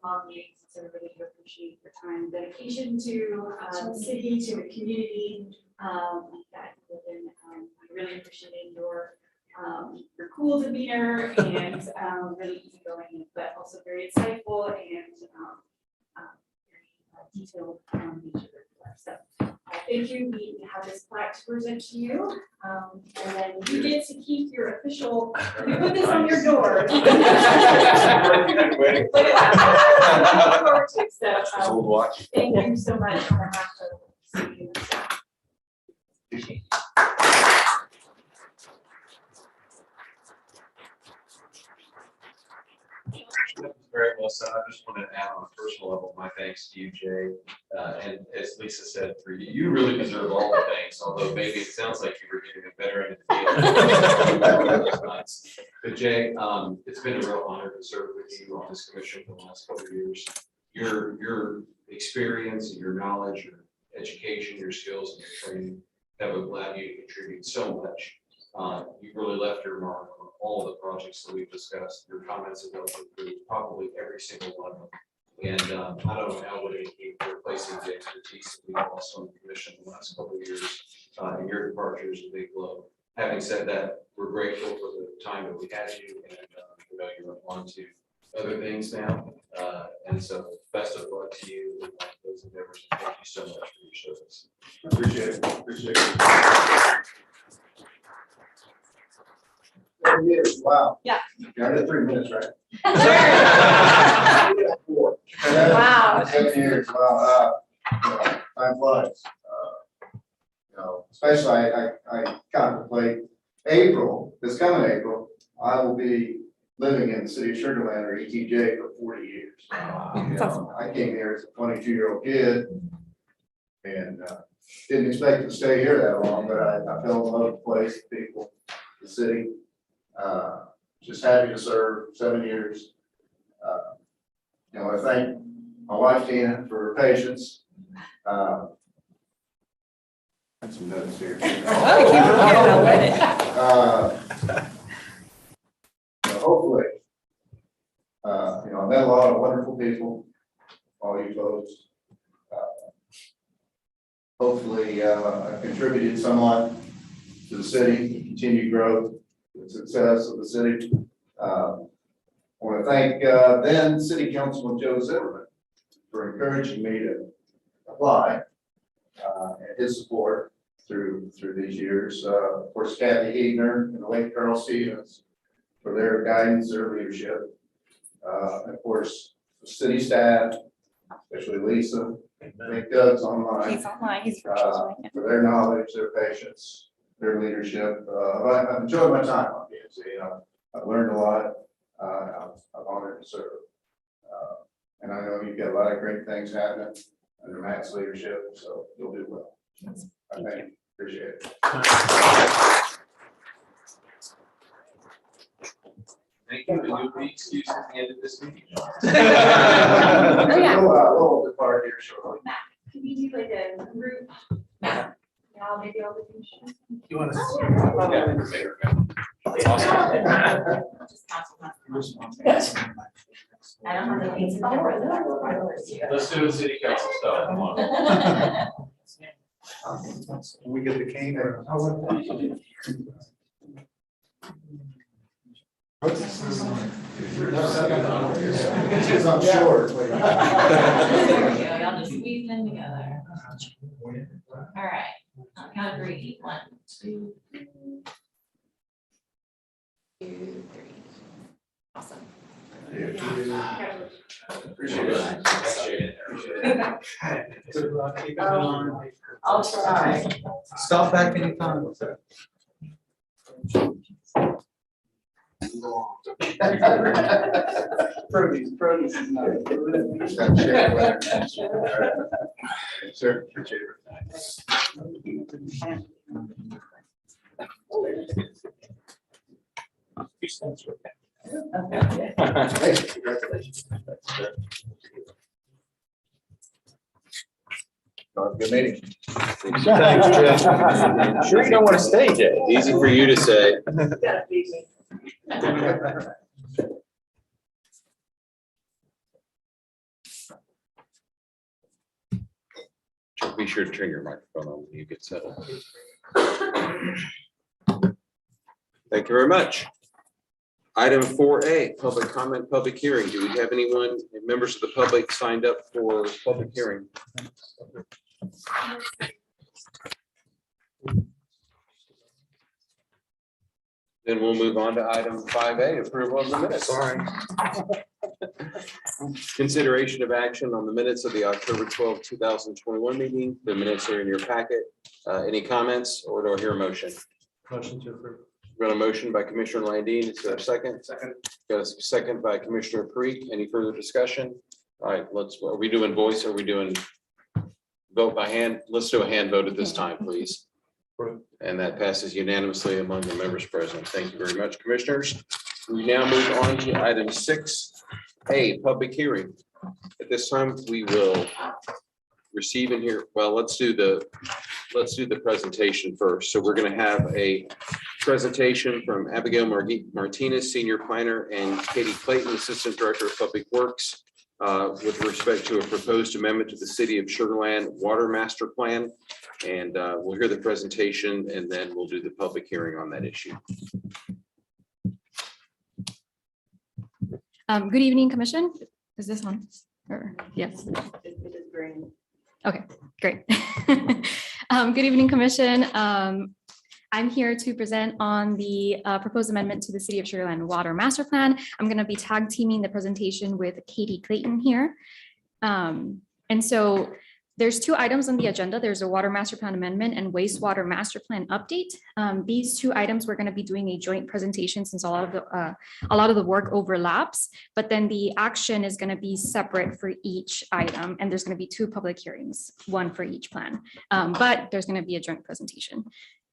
long meetings, so I really do appreciate your time and dedication to the city, to the community. That I really appreciated your cool demeanor and really easygoing, but also very insightful and very detailed nature. So thank you. We have this plaque to present to you, and then you get to keep your official. You put this on your door. So, Old watch. thank you so much on behalf of the city and the staff. Very well said. I just want to add on a personal level my thanks to you, Jay. And as Lisa said, for you, you really deserve all the thanks, although maybe it sounds like you were getting a better end of the deal. But Jay, it's been a real honor to serve with you on this commission for the last couple of years. Your experience and your knowledge, your education, your skills, and your training have allowed you to contribute so much. You really left your mark on all the projects that we've discussed. Your comments have helped improve probably every single one of them. And I don't know how would it keep replacing the expertise that we've also on the commission the last couple of years. And your departure is a big blow. Having said that, we're grateful for the time that we had you, and we know you're on to other things now. And so best of luck to you in those endeavors. Thank you so much for your service. Appreciate it. Appreciate it. Wow. Yeah. I did 3 minutes, right? Wow. 7 years. Wow. Time flies. Especially I contemplate April, this coming April, I will be living in the city of Sugarland or ETJ for 40 years. I came here as a 22-year-old kid and didn't expect to stay here that long, but I fell in love with the place, the people, the city. Just happy to serve 7 years. I thank my wife Tina for her patience. Some notes here. Hopefully, I met a lot of wonderful people, all you folks. Hopefully, I've contributed somewhat to the city, continued growth, the success of the city. I want to thank then City Councilman Joe Zimmerman for encouraging me to apply and his support through these years. Of course, Kathy Heegner and the late Carl Stevens for their guidance, their leadership. And of course, the city staff, especially Lisa. I think Doug's online. He's online. He's For their knowledge, their patience, their leadership. I've enjoyed my time on PNC. I've learned a lot. I'm honored to serve. And I know you've got a lot of great things happening under Matt's leadership, so you'll do well. I thank you. Appreciate it. Thank you. And you'll be excused at the end of this meeting. We'll depart here shortly. Matt, can we do like a group? Yeah, maybe all the things. You want to? I don't have the things in there. Let's do a city council stuff. Come on. We get the cane or? It's on short. Y'all just squeeze them together. All right, on count of 3. 1, 2, 3. Awesome. Appreciate it. Good luck. Keep it on. I'll try. Stop back anytime. Produce is not. Sir, appreciate it. Congratulations. Good meeting. Thanks, Jay. Sure you don't want to stay, Jay? Easy for you to say. Gotta feed me. Be sure to turn your microphone on when you get settled. Thank you very much. Item 4A, public comment, public hearing. Do we have anyone, members of the public signed up for public hearing? Then we'll move on to item 5A, approval of the minutes. Sorry. Consideration of action on the minutes of the October 12, 2021 meeting. The minutes are in your packet. Any comments, or do I hear a motion? Motion to approve. Got a motion by Commissioner Landine. Is there a second? Second. Got a second by Commissioner Parikh. Any further discussion? All right, are we doing voice? Are we doing vote by hand? Let's do a hand vote at this time, please. And that passes unanimously among the members present. Thank you very much, commissioners. We now move on to item 6A, public hearing. At this time, we will receive and hear, well, let's do the presentation first. So we're going to have a presentation from Abigail Martinez, Senior Planner, and Katie Clayton, Assistant Director of Public Works, with respect to a proposed amendment to the City of Sugarland Water Master Plan. And we'll hear the presentation, and then we'll do the public hearing on that issue. Good evening, Commission. Is this on? Or yes. Okay, great. Good evening, Commission. I'm here to present on the proposed amendment to the City of Sheridan Water Master Plan. I'm going to be tag teaming the presentation with Katie Clayton here. And so there's two items on the agenda. There's a Water Master Plan amendment and Wastewater Master Plan update. These two items we're going to be doing a joint presentation since a lot of the work overlaps, but then the action is going to be separate for each item, and there's going to be two public hearings, one for each plan, but there's going to be a joint presentation.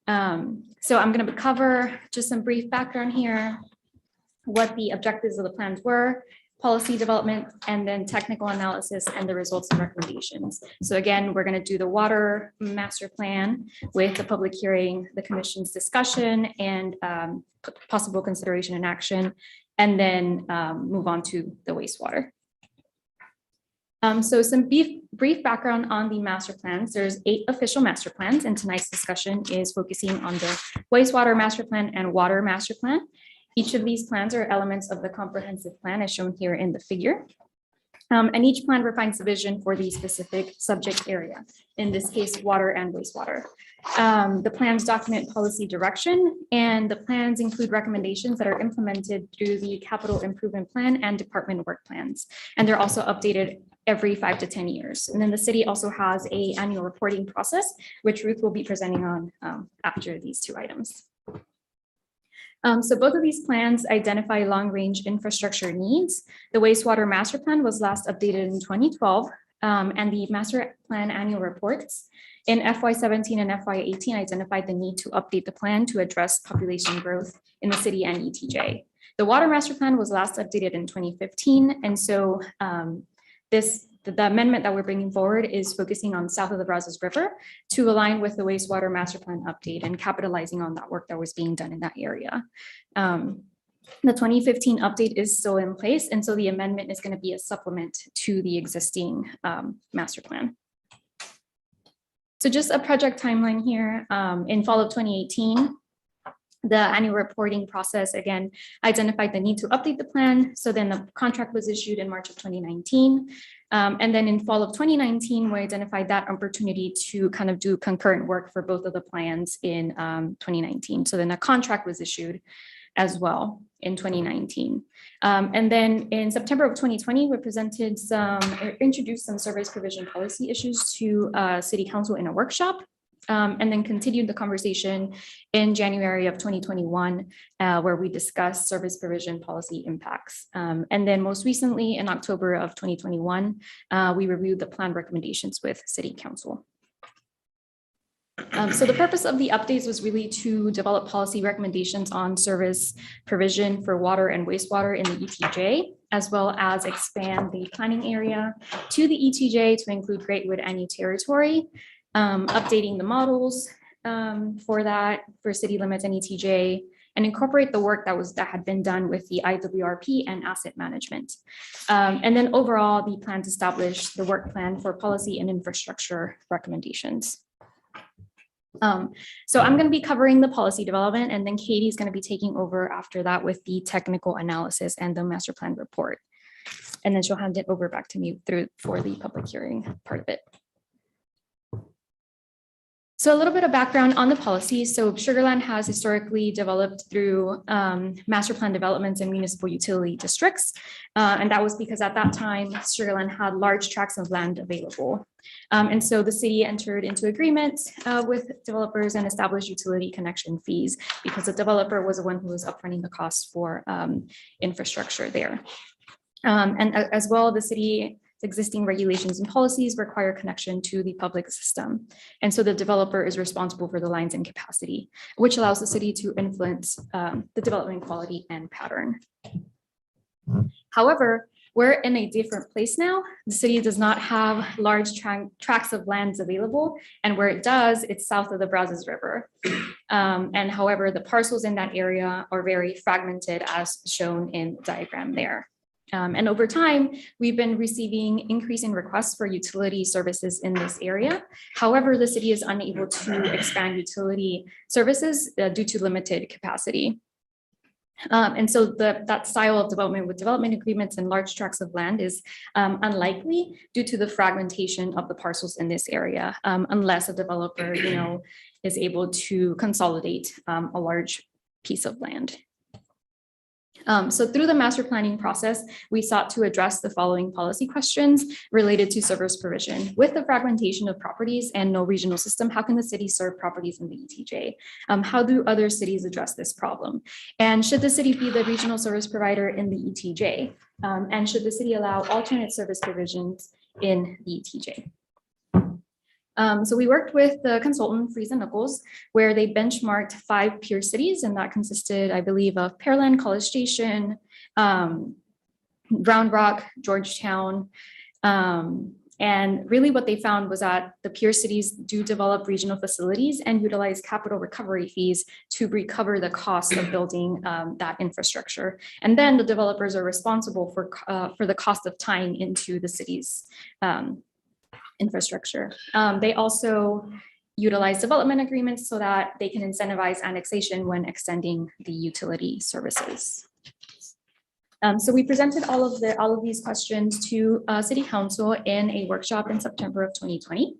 So I'm going to cover just some brief background here, what the objectives of the plans were, policy development, and then technical analysis and the results and recommendations. So again, we're going to do the water master plan with the public hearing, the commission's discussion, and possible consideration and action, and then move on to the wastewater. So some brief background on the master plans. There's 8 official master plans, and tonight's discussion is focusing on the wastewater master plan and water master plan. Each of these plans are elements of the comprehensive plan as shown here in the figure. And each plan refines the vision for the specific subject area, in this case, water and wastewater. The plans document policy direction, and the plans include recommendations that are implemented through the capital improvement plan and department work plans. And they're also updated every 5 to 10 years. And then the city also has an annual reporting process, which Ruth will be presenting on after these two items. So both of these plans identify long-range infrastructure needs. The wastewater master plan was last updated in 2012, and the master plan annual reports in FY17 and FY18 identified the need to update the plan to address population growth in the city and ETJ. The water master plan was last updated in 2015, and so the amendment that we're bringing forward is focusing on south of the Brazos River to align with the wastewater master plan update and capitalizing on that work that was being done in that area. The 2015 update is still in place, and so the amendment is going to be a supplement to the existing master plan. So just a project timeline here. In fall of 2018, the annual reporting process again identified the need to update the plan. So then the contract was issued in March of 2019. And then in fall of 2019, we identified that opportunity to kind of do concurrent work for both of the plans in 2019. So then a contract was issued as well in 2019. And then in September of 2020, we introduced some service provision policy issues to City Council in a workshop. And then continued the conversation in January of 2021, where we discussed service provision policy impacts. And then most recently in October of 2021, we reviewed the plan recommendations with City Council. So the purpose of the updates was really to develop policy recommendations on service provision for water and wastewater in the ETJ, as well as expand the planning area to the ETJ to include Greatwood and New Territory. Updating the models for city limits and ETJ, and incorporate the work that had been done with the IWRP and asset management. And then overall, the plans establish the work plan for policy and infrastructure recommendations. So I'm going to be covering the policy development, and then Katie's going to be taking over after that with the technical analysis and the master plan report. And then she'll hand it over back to me for the public hearing part of it. So a little bit of background on the policy. So Sugarland has historically developed through master plan developments in municipal utility districts. And that was because at that time, Sugarland had large tracts of land available. And so the city entered into agreements with developers and established utility connection fees because the developer was the one who was upfronting the cost for infrastructure there. And as well, the city's existing regulations and policies require connection to the public system. And so the developer is responsible for the lines and capacity, which allows the city to influence the development quality and pattern. However, we're in a different place now. The city does not have large tracts of lands available, and where it does, it's south of the Brazos River. And however, the parcels in that area are very fragmented as shown in the diagram there. And over time, we've been receiving increasing requests for utility services in this area. However, the city is unable to expand utility services due to limited capacity. And so that style of development with development agreements and large tracts of land is unlikely due to the fragmentation of the parcels in this area, unless a developer, is able to consolidate a large piece of land. So through the master planning process, we sought to address the following policy questions related to service provision. With the fragmentation of properties and no regional system, how can the city serve properties in the ETJ? How do other cities address this problem? And should the city be the regional service provider in the ETJ? And should the city allow alternate service provisions in the ETJ? So we worked with the consultant Friese and Nichols, where they benchmarked 5 peer cities, and that consisted, I believe, of Pearland, College Station, Round Rock, Georgetown. And really what they found was that the peer cities do develop regional facilities and utilize capital recovery fees to recover the cost of building that infrastructure. And then the developers are responsible for the cost of tying into the city's infrastructure. They also utilize development agreements so that they can incentivize annexation when extending the utility services. So we presented all of these questions to City Council in a workshop in September of 2020.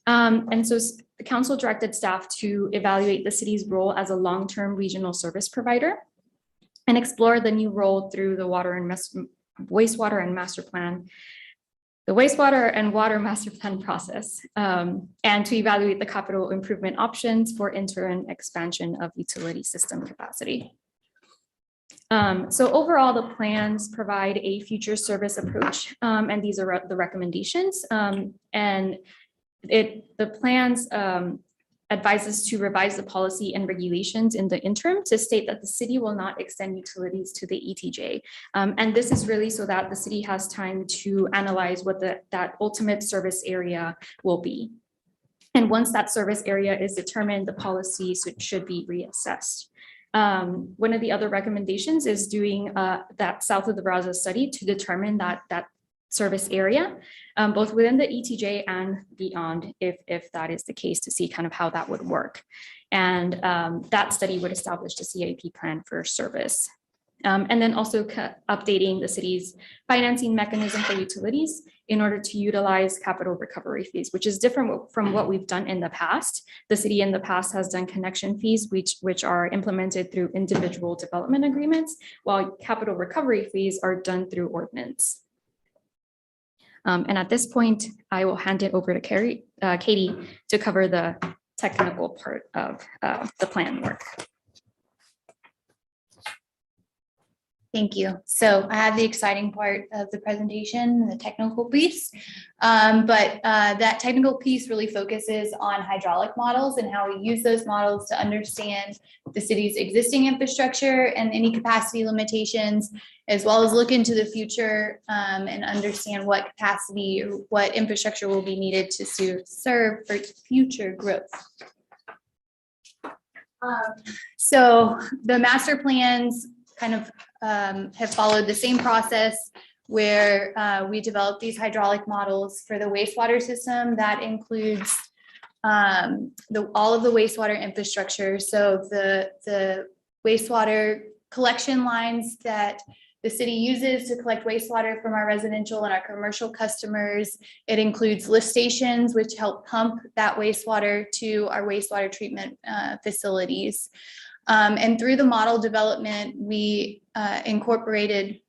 And so the council directed staff to evaluate the city's role as a long-term regional service provider and explore the new role through the wastewater and master plan. The wastewater and water master plan process, and to evaluate the capital improvement options for interim expansion of utility system capacity. So overall, the plans provide a future service approach, and these are the recommendations. And the plans advises to revise the policy and regulations in the interim to state that the city will not extend utilities to the ETJ. And this is really so that the city has time to analyze what that ultimate service area will be. And once that service area is determined, the policy should be reassessed. One of the other recommendations is doing that south of the Brazos study to determine that service area, both within the ETJ and beyond, if that is the case, to see kind of how that would work. And that study would establish the CIP plan for service. And then also updating the city's financing mechanism for utilities in order to utilize capital recovery fees, which is different from what we've done in the past. The city in the past has done connection fees, which are implemented through individual development agreements, while capital recovery fees are done through ordinance. And at this point, I will hand it over to Katie to cover the technical part of the plan work. Thank you. So I have the exciting part of the presentation, the technical piece. But that technical piece really focuses on hydraulic models and how we use those models to understand the city's existing infrastructure and any capacity limitations, as well as look into the future and understand what capacity, what infrastructure will be needed to serve for future growth. So the master plans kind of have followed the same process where we developed these hydraulic models for the wastewater system. That includes all of the wastewater infrastructure. So the wastewater collection lines that the city uses to collect wastewater from our residential and our commercial customers. It includes lift stations, which help pump that wastewater to our wastewater treatment facilities. And through the model development, we incorporated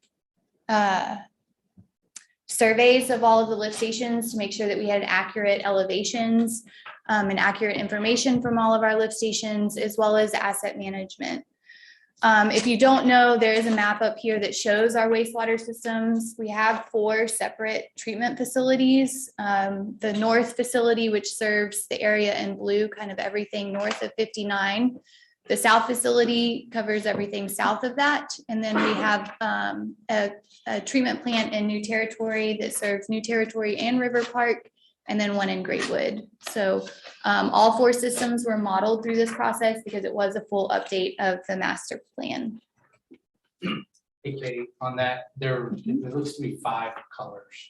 surveys of all of the lift stations to make sure that we had accurate elevations and accurate information from all of our lift stations, as well as asset management. If you don't know, there is a map up here that shows our wastewater systems. We have 4 separate treatment facilities. The north facility, which serves the area in blue, kind of everything north of 59. The south facility covers everything south of that. And then we have a treatment plant in New Territory that serves New Territory and River Park, and then one in Greatwood. So all 4 systems were modeled through this process because it was a full update of the master plan. Hey, Katie, on that, there looks to be 5 colors.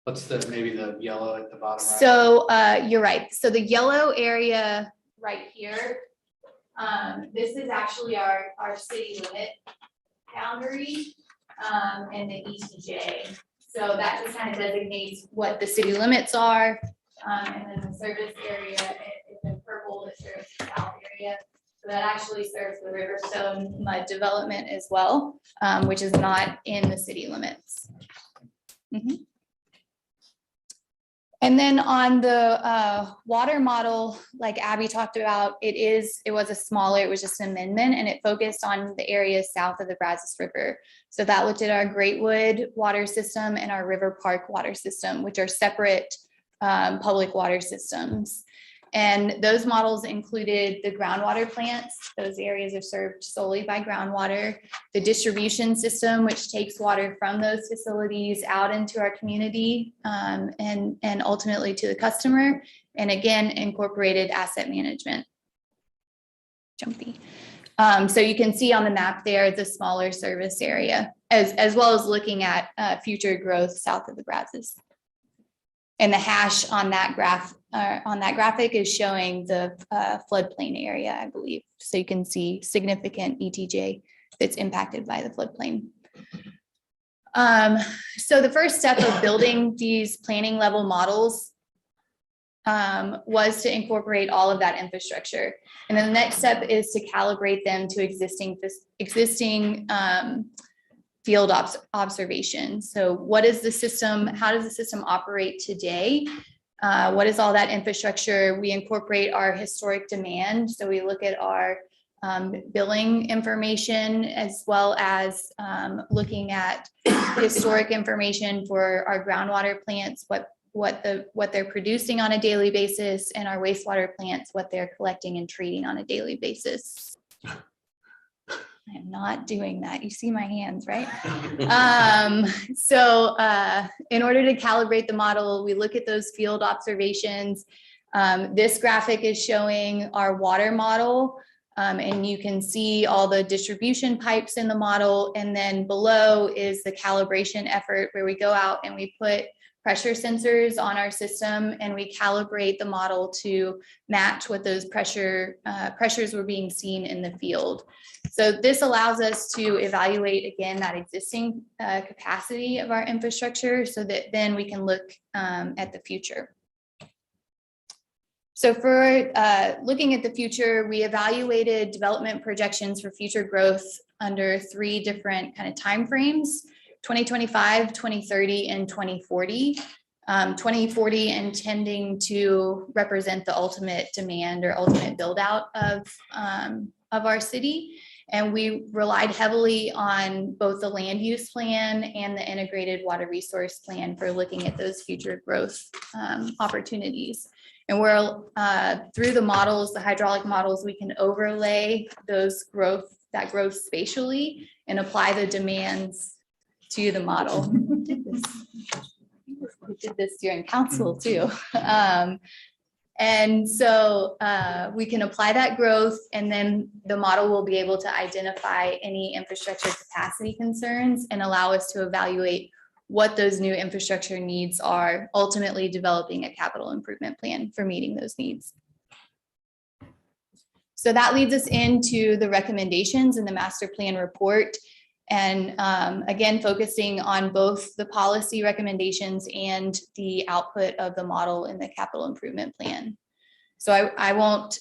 What's maybe the yellow at the bottom right? So you're right. So the yellow area right here, this is actually our city limit boundary and the ETJ. So that just kind of designates what the city limits are. And then the service area is in purple, that serves the south area. So that actually serves the Riverstone mud development as well, which is not in the city limits. Mhm. And then on the water model, like Abby talked about, it was just an amendment, and it focused on the areas south of the Brazos River. So that looked at our Greatwood water system and our River Park water system, which are separate public water systems. And those models included the groundwater plants. Those areas are served solely by groundwater. The distribution system, which takes water from those facilities out into our community and ultimately to the customer. And again, incorporated asset management. Jumpy. So you can see on the map there, the smaller service area, as well as looking at future growth south of the Brazos. And the hash on that graphic is showing the floodplain area, I believe. So you can see significant ETJ that's impacted by the floodplain. So the first step of building these planning level models was to incorporate all of that infrastructure. And then the next step is to calibrate them to existing field observation. So what is the system? How does the system operate today? What is all that infrastructure? We incorporate our historic demand. So we look at our billing information, as well as looking at historic information for our groundwater plants, what they're producing on a daily basis, and our wastewater plants, what they're collecting and treating on a daily basis. I am not doing that. You see my hands, right? So in order to calibrate the model, we look at those field observations. This graphic is showing our water model, and you can see all the distribution pipes in the model. And then below is the calibration effort, where we go out and we put pressure sensors on our system, and we calibrate the model to match what those pressures were being seen in the field. So this allows us to evaluate, again, that existing capacity of our infrastructure, so that then we can look at the future. So for looking at the future, we evaluated development projections for future growth under 3 different kind of timeframes: 2025, 2030, and 2040. 2040 intending to represent the ultimate demand or ultimate build out of our city. And we relied heavily on both the land use plan and the integrated water resource plan for looking at those future growth opportunities. And we're through the models, the hydraulic models, we can overlay that growth spatially and apply the demands to the model. We did this during council too. And so we can apply that growth, and then the model will be able to identify any infrastructure capacity concerns and allow us to evaluate what those new infrastructure needs are, ultimately developing a capital improvement plan for meeting those needs. So that leads us into the recommendations in the master plan report. And again, focusing on both the policy recommendations and the output of the model in the capital improvement plan. So I won't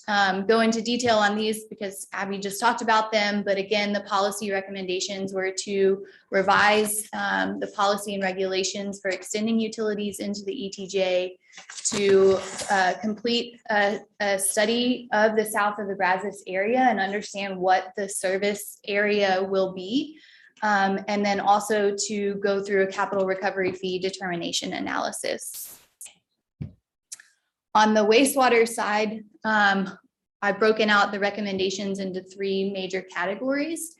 go into detail on these because Abby just talked about them, but again, the policy recommendations were to revise the policy and regulations for extending utilities into the ETJ, to complete a study of the south of the Brazos area and understand what the service area will be. And then also to go through a capital recovery fee determination analysis. On the wastewater side, I've broken out the recommendations into 3 major categories.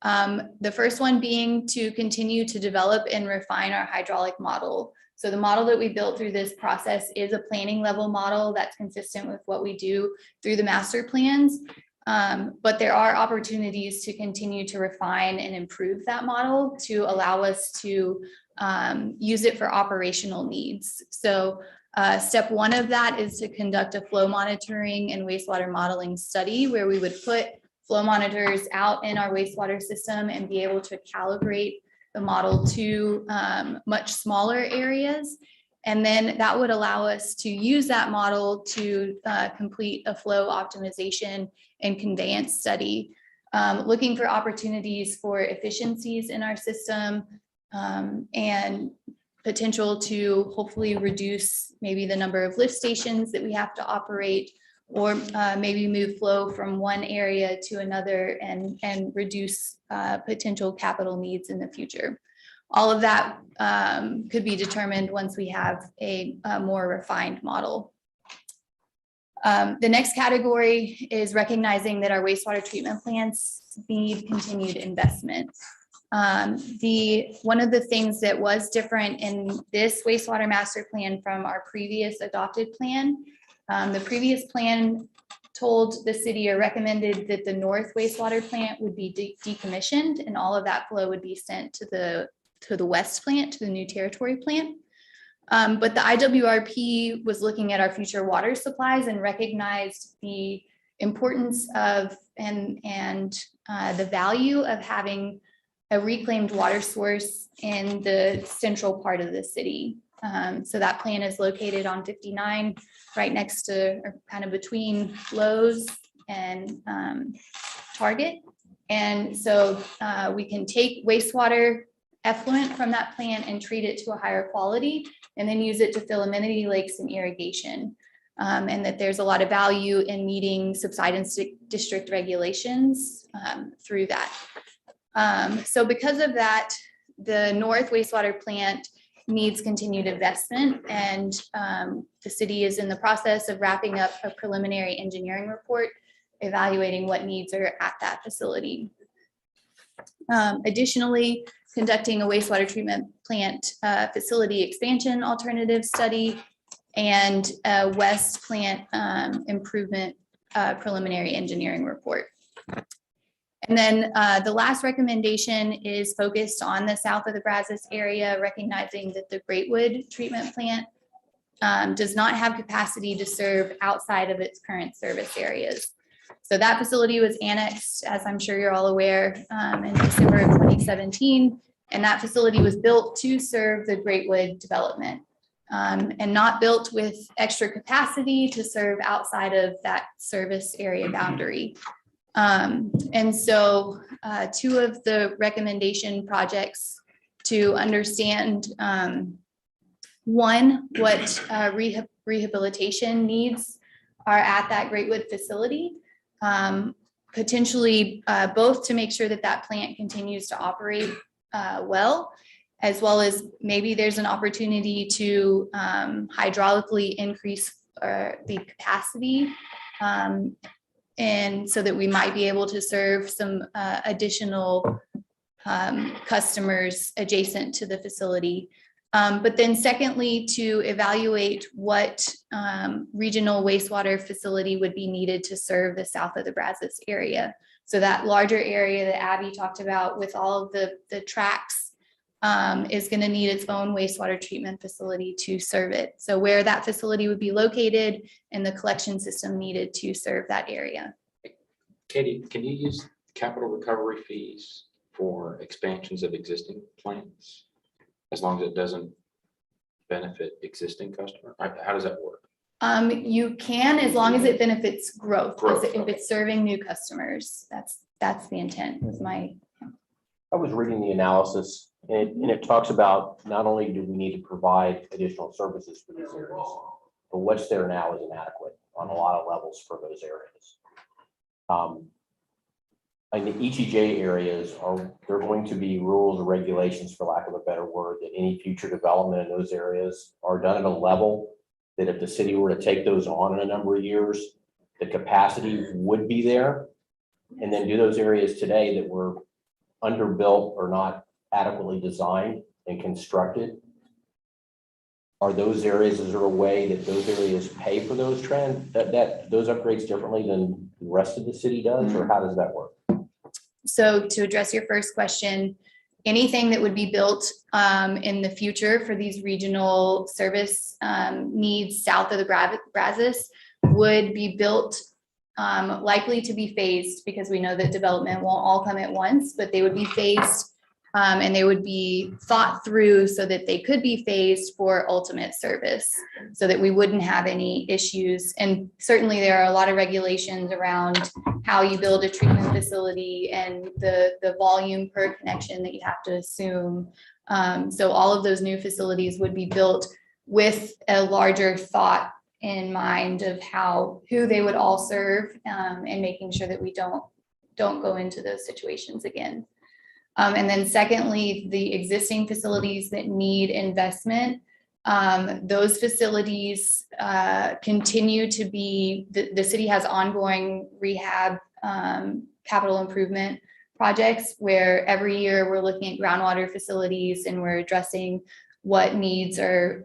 The first one being to continue to develop and refine our hydraulic model. So the model that we built through this process is a planning level model that's consistent with what we do through the master plans. But there are opportunities to continue to refine and improve that model to allow us to use it for operational needs. So step 1 of that is to conduct a flow monitoring and wastewater modeling study where we would put flow monitors out in our wastewater system and be able to calibrate the model to much smaller areas. And then that would allow us to use that model to complete a flow optimization and conveyance study, looking for opportunities for efficiencies in our system and potential to hopefully reduce maybe the number of lift stations that we have to operate, or maybe move flow from one area to another and reduce potential capital needs in the future. All of that could be determined once we have a more refined model. The next category is recognizing that our wastewater treatment plants need continued investment. One of the things that was different in this wastewater master plan from our previous adopted plan, the previous plan told the city or recommended that the north wastewater plant would be decommissioned and all of that flow would be sent to the west plant, to the new territory plant. But the IWRP was looking at our future water supplies and recognized the importance of and the value of having a reclaimed water source in the central part of the city. So that plant is located on 59, right next to, or kind of between Lowe's and Target. And so we can take wastewater effluent from that plant and treat it to a higher quality and then use it to fill amenity lakes and irrigation. And that there's a lot of value in meeting subsidence district regulations through that. So because of that, the north wastewater plant needs continued investment, and the city is in the process of wrapping up a preliminary engineering report evaluating what needs are at that facility. Additionally, conducting a wastewater treatment plant facility expansion alternative study and a west plant improvement preliminary engineering report. And then the last recommendation is focused on the south of the Brazos area, recognizing that the Greatwood treatment plant does not have capacity to serve outside of its current service areas. So that facility was annexed, as I'm sure you're all aware, in December of 2017. And that facility was built to serve the Greatwood development and not built with extra capacity to serve outside of that service area boundary. And so 2 of the recommendation projects to understand, 1, what rehabilitation needs are at that Greatwood facility, potentially both to make sure that that plant continues to operate well, as well as maybe there's an opportunity to hydraulically increase the capacity and so that we might be able to serve some additional customers adjacent to the facility. But then secondly, to evaluate what regional wastewater facility would be needed to serve the south of the Brazos area. So that larger area that Abby talked about with all of the tracks is going to need its own wastewater treatment facility to serve it. So where that facility would be located and the collection system needed to serve that area. Katie, can you use capital recovery fees for expansions of existing plants? As long as it doesn't benefit existing customer? How does that work? You can, as long as it benefits growth. Growth, If okay. it's serving new customers, that's the intent, is my. I was reading the analysis and it talks about not only do we need to provide additional services for these areas, but what's there now is inadequate on a lot of levels for those areas. In the ETJ areas there going to be rules or regulations, for lack of a better word, that any future development in those areas are done at a level that if the city were to take those on in a number of years, the capacity would be there. And then do those areas today that were underbuilt or not adequately designed and constructed, are those areas, is there a way that those areas pay for those those upgrades differently than the rest of the city does, or how does that work? So to address your first question, anything that would be built in the future for these regional service needs south of the Brazos would be built likely to be phased, because we know that development won't all come at once, but they would be phased and they would be thought through so that they could be phased for ultimate service, so that we wouldn't have any issues. And certainly there are a lot of regulations around how you build a treatment facility and the volume per connection that you have to assume. So all of those new facilities would be built with a larger thought in mind of who they would all serve, and making sure that we don't go into those situations again. And then secondly, the existing facilities that need investment, those facilities continue to be, the city has ongoing rehab capital improvement projects where every year we're looking at groundwater facilities and we're addressing what needs are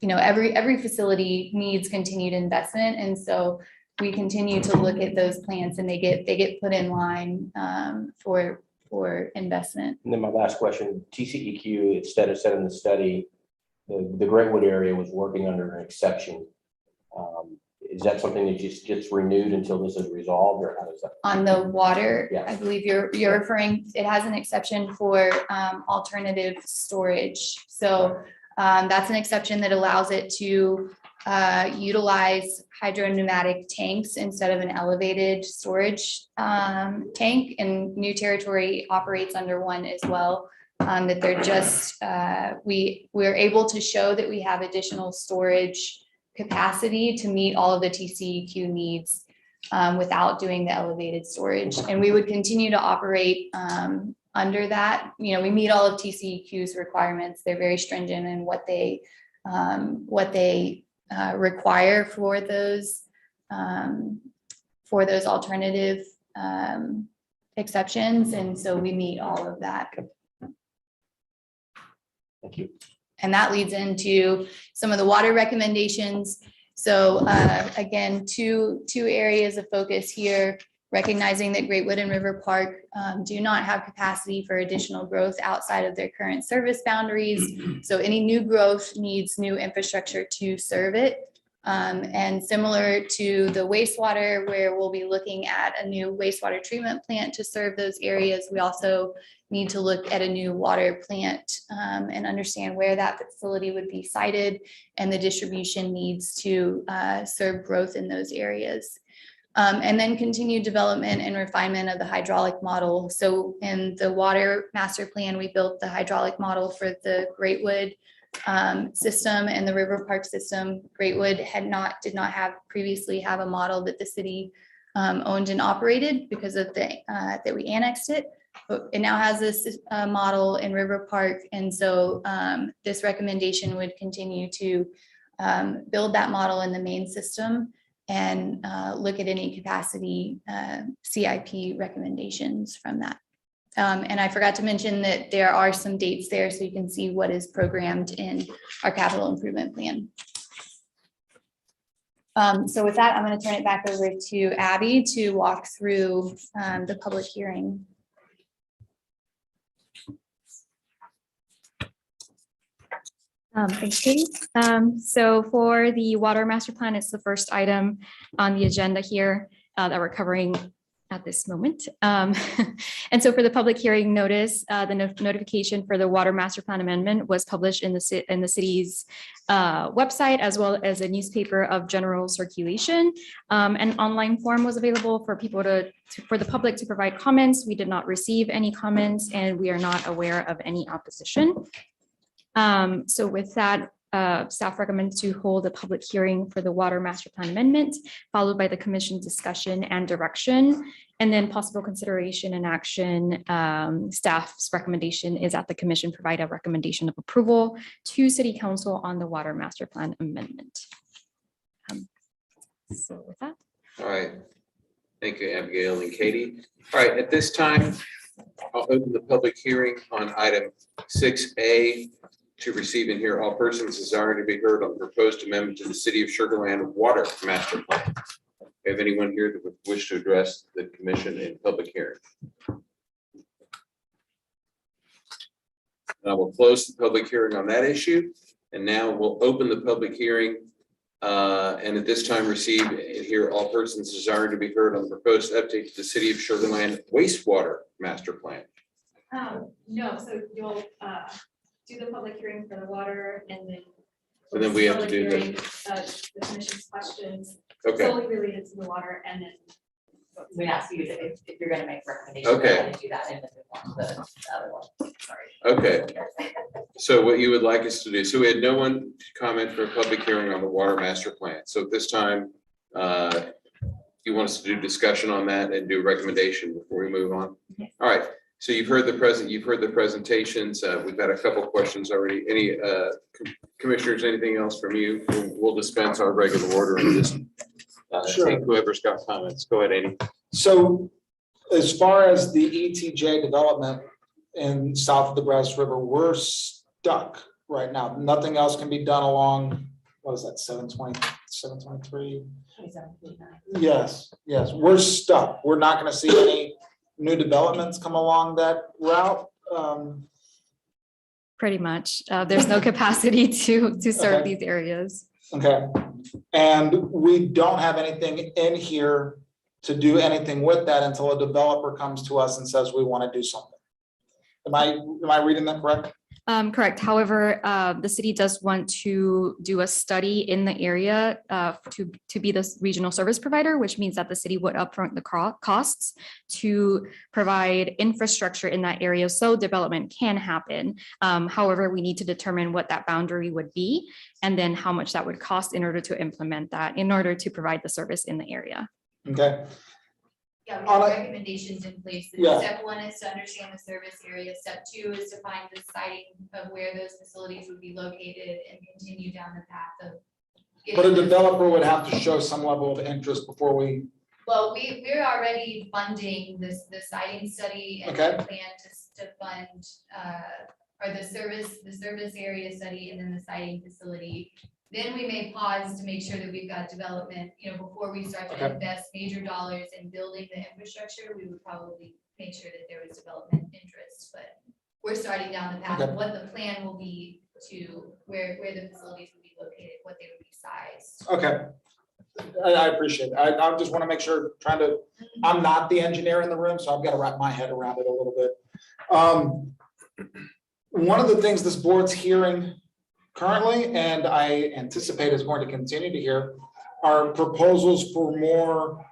every facility needs continued investment. And so we continue to look at those plans and they get put in line for investment. And then my last question, TCEQ, instead of said in the study, the Greatwood area was working under an exception. Is that something that just gets renewed until this is resolved, or how does that? On the water, Yeah. I believe you're referring, it has an exception for alternative storage. So that's an exception that allows it to utilize hydropneumatic tanks instead of an elevated storage tank, and New Territory operates under one as well. That they're just, we're able to show that we have additional storage capacity to meet all of the TCEQ needs without doing the elevated storage. And we would continue to operate under that. You know, we meet all of TCEQ's requirements. They're very stringent in what they require for those alternative exceptions. And so we meet all of that. Thank you. And that leads into some of the water recommendations. So again, two areas of focus here, recognizing that Greatwood and River Park do not have capacity for additional growth outside of their current service boundaries. So any new growth needs new infrastructure to serve it. And similar to the wastewater, where we'll be looking at a new wastewater treatment plant to serve those areas, we also need to look at a new water plant and understand where that facility would be sited and the distribution needs to serve growth in those areas. And then continued development and refinement of the hydraulic model. So in the water master plan, we built the hydraulic model for the Greatwood system and the River Park system. Greatwood did not previously have a model that the city owned and operated because of that we annexed it. But it now has this model in River Park, and so this recommendation would continue to build that model in the main system and look at any capacity CIP recommendations from that. And I forgot to mention that there are some dates there, so you can see what is programmed in our capital improvement plan. So with that, I'm going to turn it back over to Abby to walk through the public hearing. Thanks, Katie. So for the water master plan, it's the first item on the agenda here that we're covering at this moment. And so for the public hearing notice, the notification for the water master plan amendment was published in the city's website, as well as a newspaper of general circulation. An online form was available for people for the public to provide comments. We did not receive any comments, and we are not aware of any opposition. So with that, staff recommends to hold a public hearing for the water master plan amendment, followed by the commission discussion and direction, and then possible consideration and action. Staff's recommendation is that the commission provide a recommendation of approval to city council on the water master plan amendment. So with that. All right. Thank you, Abigail and Katie. All right, at this time, I'll open the public hearing on item 6A to receive and hear all persons desiring to be heard on the proposed amendment to the City of Sugarland Water Master Plan. Have anyone here that would wish to address the commission in public hearing? I will close the public hearing on that issue, and now we'll open the public hearing and at this time receive and hear all persons desiring to be heard on the proposed update to the City of Sugarland Wastewater Master Plan. No, so you'll do the public hearing for the water, and then we have to do the commission's questions Okay, solely related to the water, and then We ask you to, if you're gonna make recommendations. Okay. we're gonna Do that in the other one, sorry. okay. So what you would like us to do, so we had no one comment for a public hearing on the water master plan. So at this time, you want us to do discussion on that and do a recommendation before we move on? Yes. All right, so you've heard the presentations. We've had a couple questions already. Any commissioners, anything else from you? We'll dispense our regular order and just Sure. take whoever's got comments. Go ahead, Amy. So as far as the ETJ development in south of the Brazos River, we're stuck right now. Nothing else can be done along, what is that, 723? Yes, we're stuck. We're not gonna see any new developments come along that route. Pretty much. There's no capacity to serve Okay. these areas. Okay, and we don't have anything in here to do anything with that until a developer comes to us and says we want to do something. Am I reading that correct? Correct. However, the city does want to do a study in the area to be the regional service provider, which means that the city would upfront the costs to provide infrastructure in that area so development can happen. However, we need to determine what that boundary would be and then how much that would cost in order to implement that, in order to provide the service in the area. Okay, Yeah, we On have a- recommendations in place. Yeah. Step one is to understand the service area. Step two is to find the siting of where those facilities would be located and continue down the path of. but a getting those- developer would have to show some level of interest before we, Well, we're already funding the siting study and Okay. the plan to fund, or the service area study and then the siting facility. Then we may pause to make sure that we've got development, before we start to Okay. invest major dollars in building the infrastructure, we would probably make sure that there was development interest, but we're starting down the path of Okay. what the plan will be to where the facilities would be located, what they would be sized. okay. I appreciate it. I just want to make sure, I'm not the engineer in the room, so I've got to wrap my head around it a little bit. One of the things this board's hearing currently, and I anticipate is going to continue to hear, are proposals for more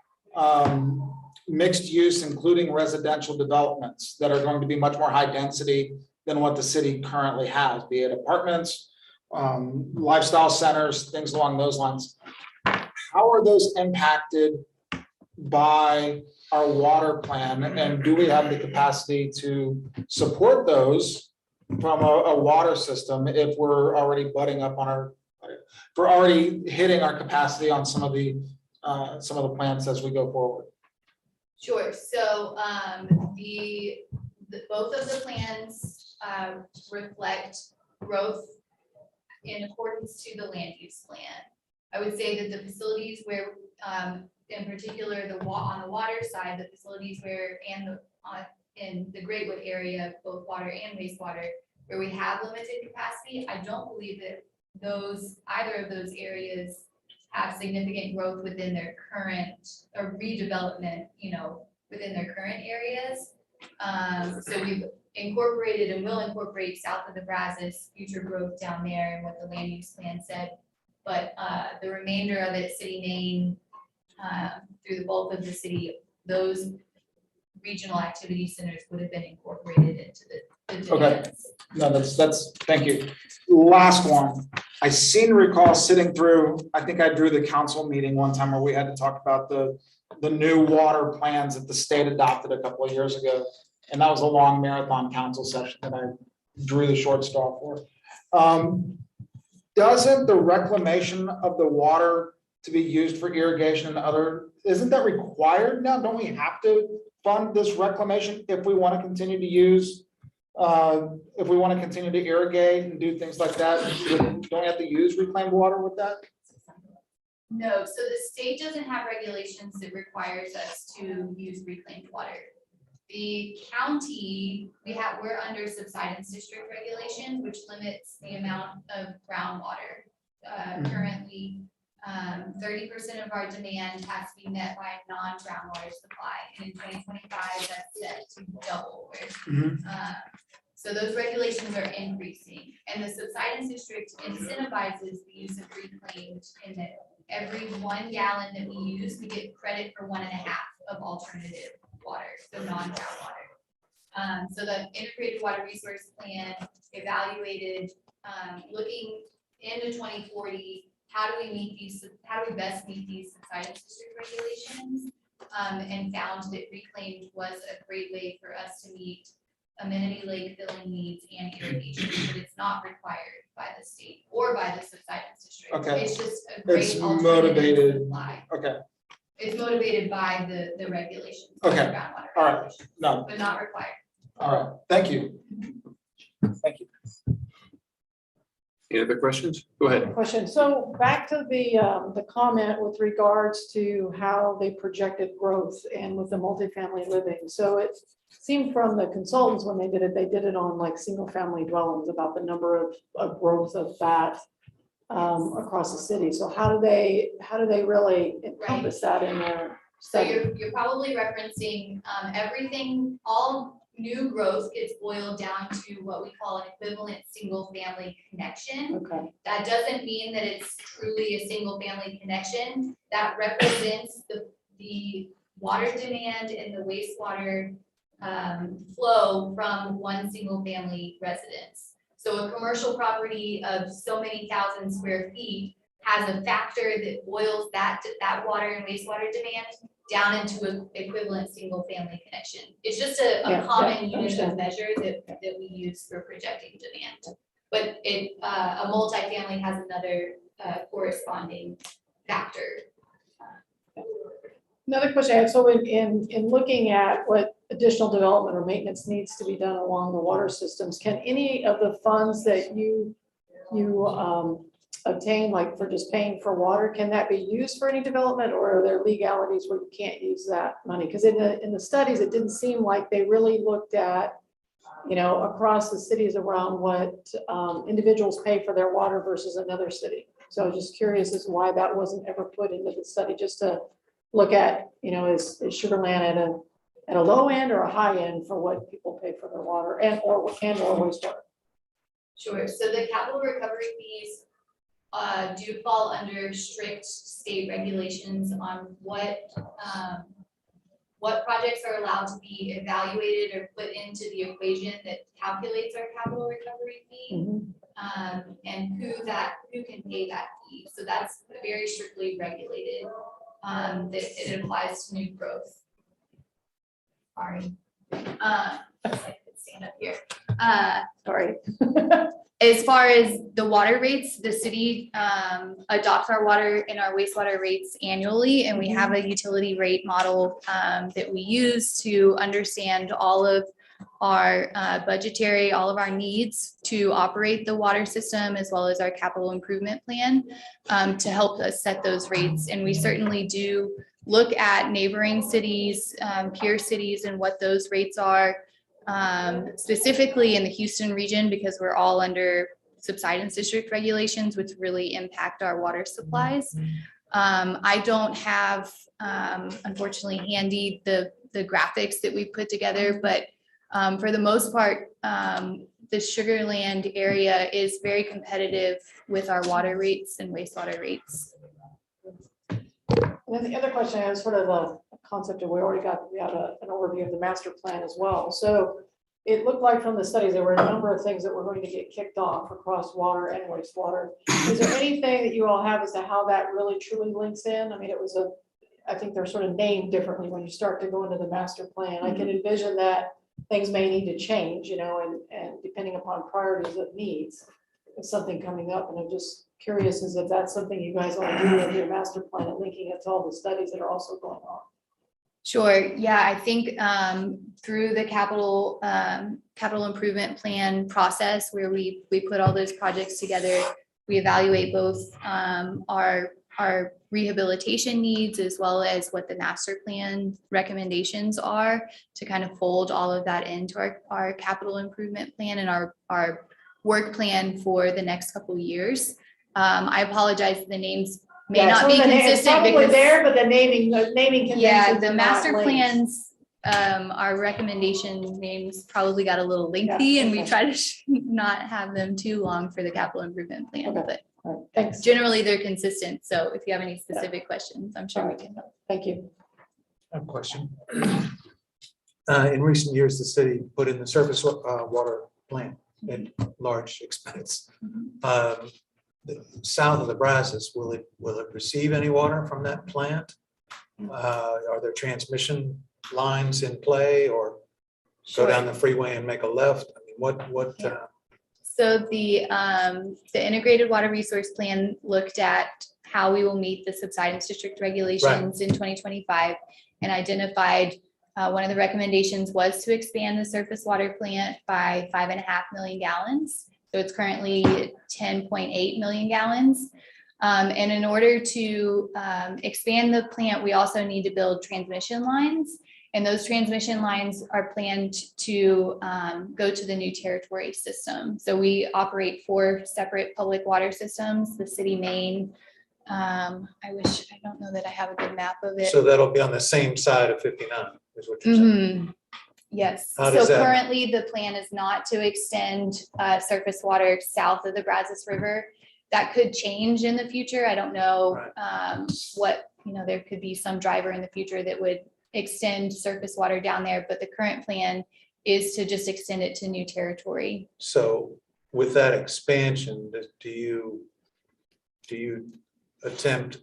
mixed use, including residential developments that are going to be much more high density than what the city currently has, be it apartments, lifestyle centers, things along those lines. How are those impacted by our water plan, and do we have the capacity to support those from a water system if we're already butting up on if we're already hitting our capacity on some of the plants as we go forward? Sure, so the both of the plans reflect growth in accordance to the land use plan. I would say that the facilities where, in particular, on the water side, the facilities where, in the Greatwood area, both water and wastewater, where we have limited capacity, I don't believe that either of those areas have significant growth within their current, or redevelopment, within their current areas. So we've incorporated and will incorporate south of the Brazos future growth down there and what the land use plan said. But the remainder of it, City Main, through the bulk of the city, those regional activity centers would have been incorporated into the demands. No, that's, thank you. Last one. I seem to recall sitting through, I think I drew the council meeting one time where we had to talk about the new water plans that the state adopted a couple of years ago. And that was a long marathon council session that I drew the short straw for. Doesn't the reclamation of the water to be used for irrigation and isn't that required now? Don't we have to fund this reclamation if we want to continue to use, if we want to continue to irrigate and do things like that? Don't we have to use reclaimed water with that? No, so the state doesn't have regulations that requires us to use reclaimed water. The county, we're under subsidence district regulations, which limits the amount of groundwater. Currently, 30% of our demand has to be met by a non-groundwater supply, and in 2025, that's set to double. So those regulations are increasing, and the subsidence district incentivizes the use of reclaimed in that every 1 gallon that we use, we get credit for 1.5 of alternative water, so non-groundwater. So the integrated water resource plan evaluated, looking into 2040, how do we best meet these subsidence district regulations? And found that reclaimed was a great way for us to meet amenity lake filling needs and irrigation, but it's not required by the state or by the subsidence district. Okay. It's just a great It's alternative motivated. supply. Okay, It's motivated by the regulations. Okay. the groundwater All right. regulations, no, But not required. all right, thank you. Thank you. Any other questions? Go ahead. Question. So back to the comment with regards to how they projected growth and with the multifamily living. So it seemed from the consultants when they did it on like single family dwellings, about the number of growth of that across the city. So how do they really encompass that in their So study? you're probably referencing everything, all new growth gets boiled down to what we call an equivalent single family connection. Okay. That doesn't mean that it's truly a single family connection. That represents the water demand and the wastewater flow from one single family residence. So a commercial property of so many thousand square feet has a factor that boils that water and wastewater demand down into an equivalent single family connection. It's just a common unit of measure that we use for projecting demand. But a multifamily has another corresponding factor. Another question I have, so in looking at what additional development or maintenance needs to be done along the water systems, can any of the funds that you obtain, like for just paying for water, can that be used for any development, or are there legalities where you can't use that money? Because in the studies, it didn't seem like they really looked at, across the cities around what individuals pay for their water versus another city. So I was just curious as to why that wasn't ever put into the study, just to look at, is Sugarland at a low end or a high end for what people pay for their water or wastewater? Sure, so the capital recovery fees do fall under strict state regulations on what projects are allowed to be evaluated or put into the equation that calculates our capital recovery fee, and who can pay that fee. So that's very strictly regulated. That it applies to new growth. Sorry. I could stand up here. Sorry. As far as the water rates, the city adopts our water and our wastewater rates annually, and we have a utility rate model that we use to understand all of our budgetary, all of our needs to operate the water system as well as our capital improvement plan to help us set those rates. And we certainly do look at neighboring cities, peer cities, and what those rates are, specifically in the Houston region, because we're all under subsidence district regulations, which really impact our water supplies. I don't have, unfortunately, handy the graphics that we put together, but for the most part, the Sugarland area is very competitive with our water rates and wastewater rates. And then the other question I have is sort of a concept, and we had an overview of the master plan as well. So it looked like from the studies, there were a number of things that were going to get kicked off across water and wastewater. Is there anything that you all have as to how that really truly links in? I mean, I think they're sort of named differently when you start to go into the master plan. I can envision that things may need to change, and depending upon priorities of needs, if something coming up, and I'm just curious as if that's something you guys want to do with your master plan and linking it to all the studies that are also going on. Sure. Yeah, I think through the capital improvement plan process where we put all those projects together, we evaluate both our rehabilitation needs as well as what the master plan recommendations are to kind of fold all of that into our capital improvement plan and our work plan for the next couple of years. I apologize, the names may not be consistent because there, but the naming conventions. Yeah, the are master not linked. plans, our recommendation names probably got a little lengthy, Yeah, and we okay. try to not have them too long for the capital improvement plan, Okay. but All right, thanks. generally they're consistent. So if you have any specific questions, I'm sure we can help. Thank you. I have a question. In recent years, the city put in the surface water plant at large expense. The south of the Brazos, will it receive any water from that plant? Are there transmission lines in play, or go down the freeway and make a left? I mean, what? So the integrated water resource plan looked at how we will meet the subsidence district regulations in 2025 and identified one of the recommendations was to expand the surface water plant by 5.5 million gallons. So it's currently 10.8 million gallons. And in order to expand the plant, we also need to build transmission lines. And those transmission lines are planned to go to the new territory system. So we operate 4 separate public water systems, the city main. I don't know that I have a good map of it. So that'll be on the same side of 59, is what you're saying? Yes, How so does that- currently the plan is not to extend surface water south of the Brazos River. That could change in the future. I don't know there could be some driver in the future that would extend surface water down there, but the current plan is to just extend it to new territory. So with that expansion, do you attempt,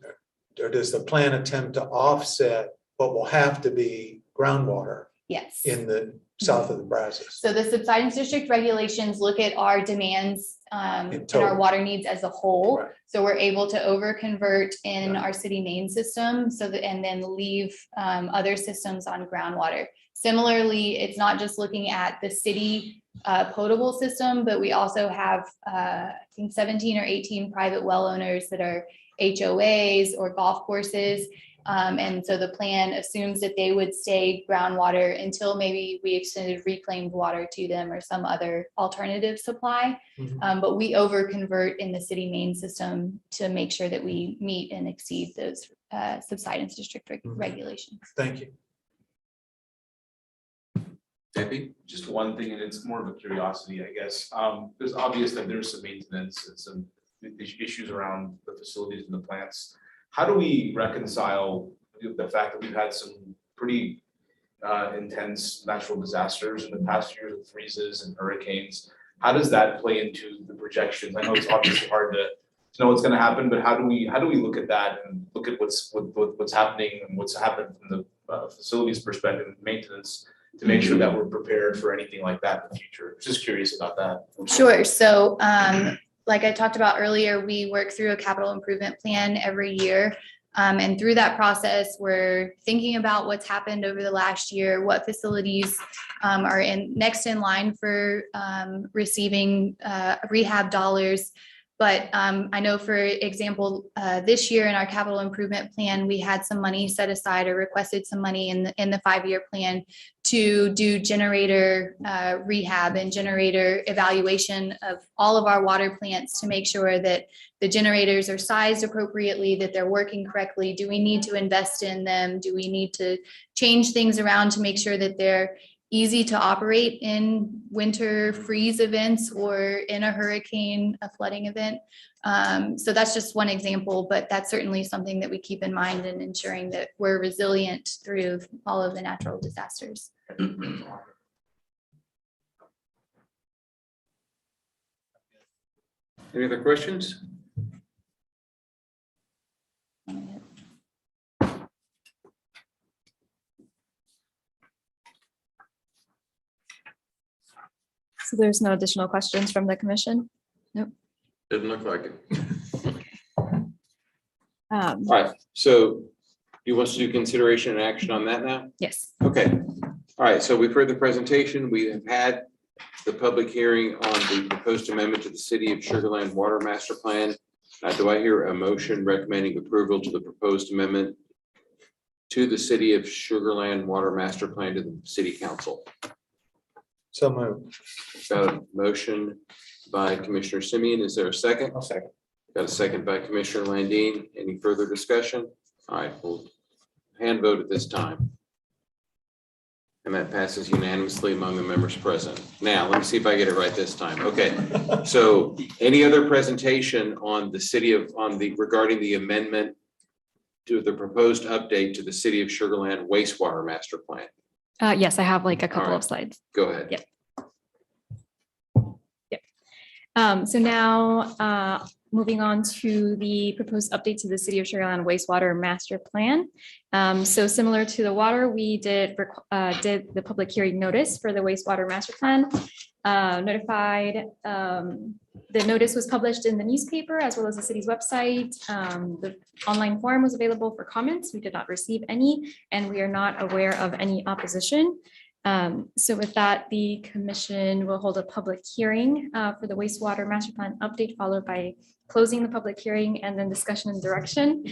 or does the plan attempt to offset what will have to be groundwater Yes. in the south of the Brazos? So the subsidence district regulations look at our demands and our water needs as a whole. Right. So we're able to over convert in our city main system and then leave other systems on groundwater. Similarly, it's not just looking at the city potable system, but we also have I think 17 or 18 private well owners that are HOAs or golf courses. And so the plan assumes that they would stay groundwater until maybe we extended reclaimed water to them or some other alternative supply. But we over convert in the city main system to make sure that we meet and exceed those subsidence district regulations. Thank you. Debbie, just one thing, and it's more of a curiosity, I guess. It's obvious that there's some maintenance and some issues around the facilities and the plants. How do we reconcile the fact that we've had some pretty intense natural disasters in the past years with freezes and hurricanes? How does that play into the projections? I know it's obviously hard to know what's going to happen, but how do we look at that and look at what's happening and what's happened from the facilities perspective and maintenance to make sure that we're prepared for anything like that in the future? Just curious about that. Sure. So like I talked about earlier, we work through a capital improvement plan every year. And through that process, we're thinking about what's happened over the last year, what facilities are next in line for receiving rehab dollars. But I know, for example, this year in our capital improvement plan, we had some money set aside, or requested some money in the 5-year plan to do generator rehab and generator evaluation of all of our water plants to make sure that the generators are sized appropriately, that they're working correctly. Do we need to invest in them? Do we need to change things around to make sure that they're easy to operate in winter freeze events or in a hurricane, a flooding event? So that's just one example, but that's certainly something that we keep in mind in ensuring that we're resilient through all of the natural disasters. Any other questions? So there's no additional questions from the commission? Nope. Didn't look like it. Um, All right, so you want to do consideration and action on that now? Yes. Okay, all right, so we've heard the presentation. We have had the public hearing on the proposed amendment to the City of Sugarland Water Master Plan. Do I hear a motion recommending approval to the proposed amendment to the City of Sugarland Water Master Plan to the City Council? So moved. Got a motion by Commissioner Simeon. Is there a second? I'll second. Got a second by Commissioner Landine. Any further discussion? All right, we'll hand vote at this time. And that passes unanimously among the members present. Now, let me see if I get it right this time. Okay, so any other presentation on the regarding the amendment to the proposed update to the City of Sugarland Wastewater Master Plan? Yes, I have like a couple All right. of slides. Go ahead. Yep. So now moving on to the proposed update to the City of Sheridan Wastewater Master Plan. So similar to the water, we did the public hearing notice for the wastewater master plan. The notice was published in the newspaper as well as the city's website. The online forum was available for comments. We did not receive any, and we are not aware of any opposition. So with that, the commission will hold a public hearing for the wastewater master plan update, followed by closing the public hearing and then discussion and direction.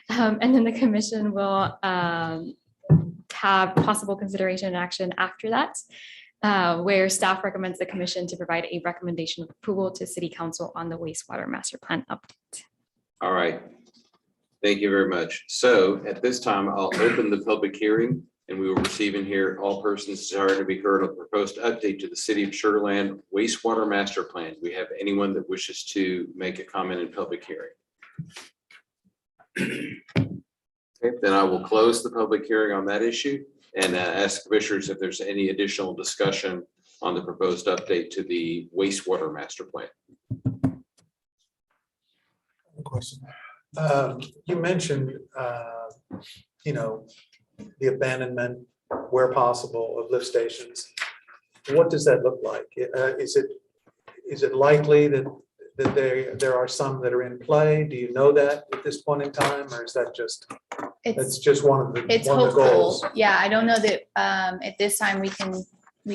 And then the commission will have possible consideration and action after that, where staff recommends the commission to provide a recommendation of approval to City Council on the wastewater master plan update. All right. Thank you very much. So at this time, I'll open the public hearing, and we will receive and hear all persons desiring to be heard on the proposed update to the City of Sugarland Wastewater Master Plan. Do we have anyone that wishes to make a comment in public hearing? Okay, then I will close the public hearing on that issue and ask commissioners if there's any additional discussion on the proposed update to the wastewater master plan. Question. You mentioned, the abandonment where possible of lift stations. What does that look like? Is it likely that there are some that are in play? Do you know that at this point in time, or is that just? That's just one of the Hopeful. goals. Yeah, I don't know that at this time we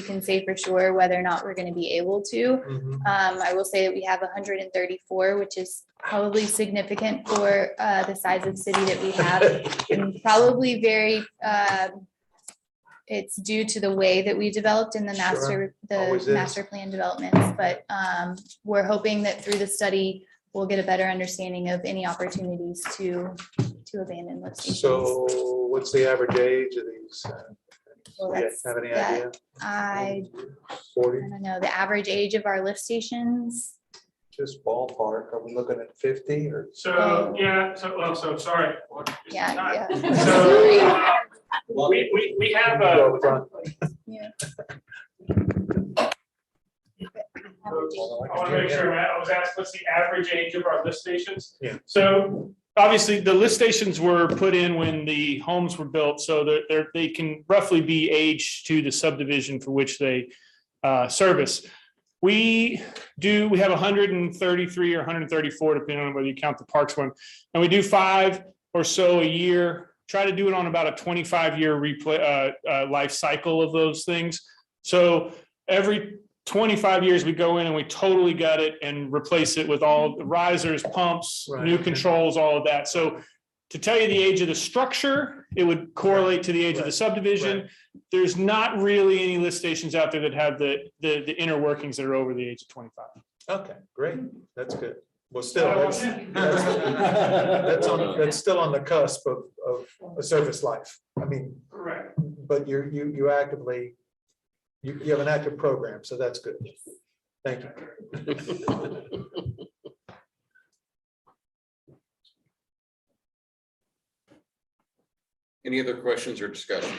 can say for sure whether or not we're going to be able to. Mhm. I will say that we have 134, which is probably significant for the size of city that we have, and probably very. It's due to the way that we developed in the Always is. master plan developments, but we're hoping that through the study we'll get a better understanding of any opportunities to abandon lift stations. So what's the average age of these? Well, Do you that's- have any that- idea? I 40, don't know, the average age of our lift stations. just ballpark. Are we looking at 50 or? Oh. So sorry. Yeah, So, we have Go front. yeah. I want to make sure, I was asked, what's the average age of our lift stations? Yeah. So obviously, the lift stations were put in when the homes were built, so that they can roughly be aged to the subdivision for which they service. We have 133 or 134, depending on whether you count the parks one, and we do 5 or so a year. Try to do it on about a 25-year life cycle of those things. So every 25 years, we go in and we totally gut it and replace it with all the risers, pumps, new controls, all of that. So to tell you the age of the structure, it would correlate to the age of the subdivision. There's not really any lift stations out there that have the inner workings that are over the age of 25. Okay, great. That's good. Well, still, that's still on the cusp of a service life. I mean, correct. But you actively, you have an active program, so that's good. Thank you. Any other questions or discussion?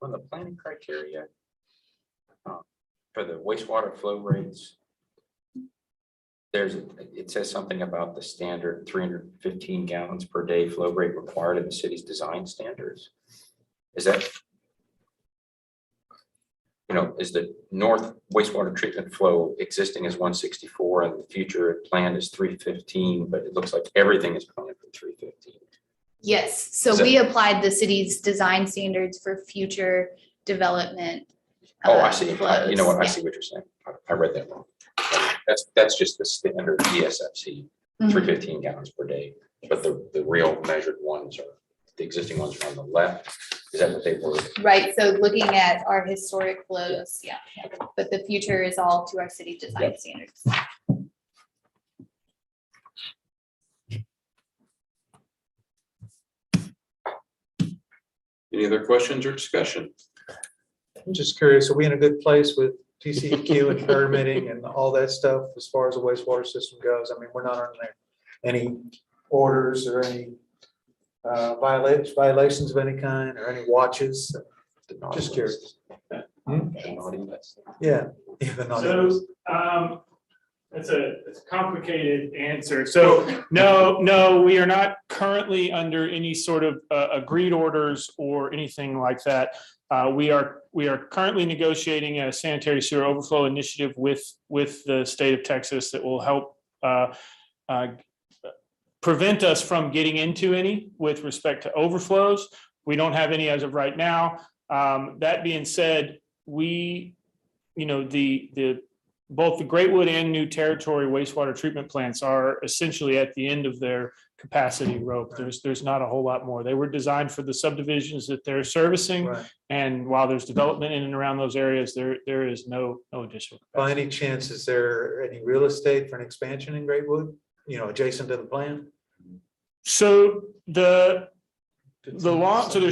On the planning criteria for the wastewater flow rates, it says something about the standard 315 gallons per day flow rate required in the city's design standards. Is that, is the north wastewater treatment flow existing as 164 and the future plan is 315, but it looks like everything is planned for 315. Yes, so we applied the city's design standards for future development. Oh, I see. Flows. You know what? I see what you're saying. I read that wrong. That's just the standard ESFC, 315 gallons per day. But the real measured ones are, the existing ones are on the left. Is that what they were? Right, so looking at our historic flows, yeah, but the future is all to our city design standards. Any other questions or discussion? I'm just curious, are we in a good place with TCEQ and permitting and all that stuff as far as the wastewater system goes? I mean, we're not under any orders or any violations of any kind or any watches? Just curious. Yeah. So it's a complicated answer. So no, we are not currently under any sort of agreed orders or anything like that. We are currently negotiating a sanitary sewer overflow initiative with the state of Texas that will help prevent us from getting into any with respect to overflows. We don't have any as of right now. That being said, both the Greatwood and New Territory wastewater treatment plants are essentially at the end of their capacity rope. There's not a whole lot more. They were designed for the subdivisions that they're servicing. Right. And while there's development in and around those areas, there is no additional capacity. By any chance, is there any real estate for an expansion in Greatwood, adjacent to the plant? So there's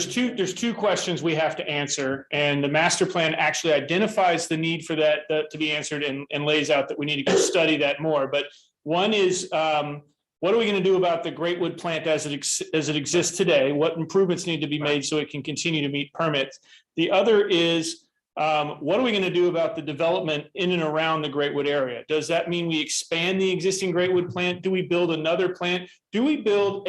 two questions we have to answer, and the master plan actually identifies the need for that to be answered and lays out that we need to go study that more. But one is, what are we going to do about the Greatwood plant as it exists today? What improvements need to be made so it can continue to meet permits? The other is, what are we going to do about the development in and around the Greatwood area? Does that mean we expand the existing Greatwood plant? Do we build another plant? Do we build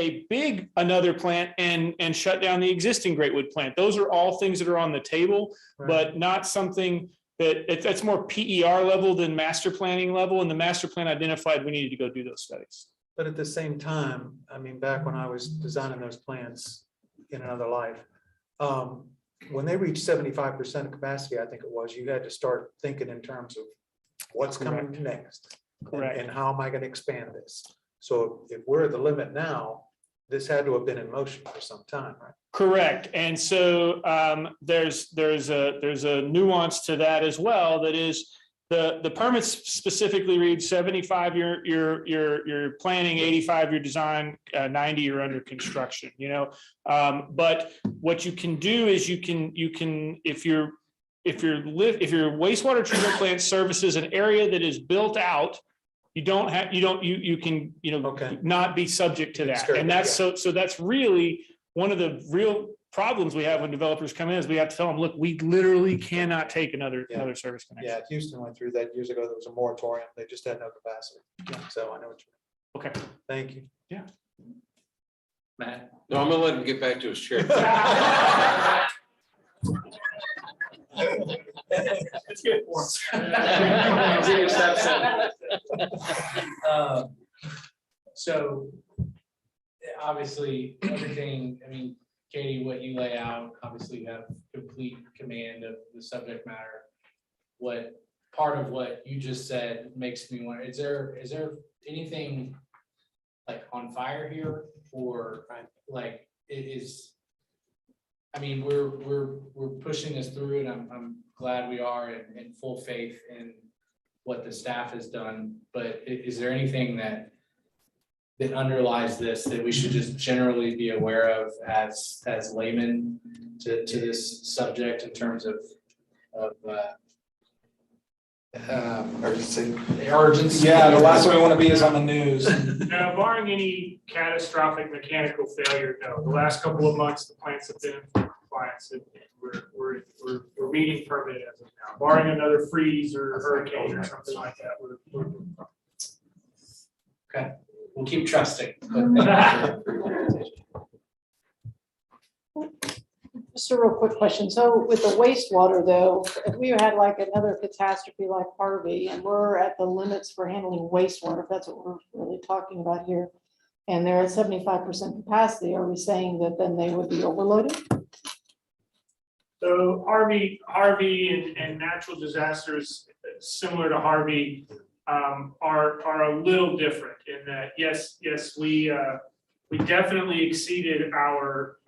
another plant and shut down the existing Greatwood plant? Those are all things that are on the table, but not something that's more PER level than master planning level. And the master plan identified we needed to go do those studies. But at the same time, I mean, back when I was designing those plans in another life, when they reached 75% of capacity, I think it was, you had to start thinking in terms of what's coming next. Correct. And how am I going to expand this? So if we're at the limit now, this had to have been in motion for some time, right? Correct. And so there's a nuance to that as well. That is, the permits specifically read 75 you're planning, 85 your design, 90 you're under construction, but what you can do is you can if your wastewater treatment plant services an area that is built out, you can not be subject to that. And that's so that's really one of the real problems we have when developers come in is we have to tell them, look, we literally cannot take another service connection. Yeah, Houston went through that years ago. There was a moratorium. They just had no capacity. So I know what you mean. Okay, thank you. Yeah. Matt? No, I'm gonna let him get back to his chair. It's good. So obviously, everything, I mean, Katie, what you lay out, obviously you have complete command of the subject matter. What part of what you just said makes me wonder, is there anything like on fire here, or like it is? I mean, we're pushing this through, and I'm glad we are in full faith in what the staff has done, but is there anything that underlies this that we should just generally be aware of as laymen to this subject in terms of Urgency. urgency? Yeah, the last thing we want to be is on the news. Barring any catastrophic mechanical failure, no. The last couple of months, the plants have been in full compliance, and we're meeting permit as of now. Barring another freeze or hurricane or something like that, we're Okay, we'll keep trusting. Just a real quick question. So with the wastewater though, if we had like another catastrophe like Harvey and we're at the limits for handling wastewater, if that's what we're really talking about here, and they're at 75% capacity, are we saying that then they would be overloaded? So Harvey and natural disasters similar to Harvey are a little different in that, yes, we definitely exceeded our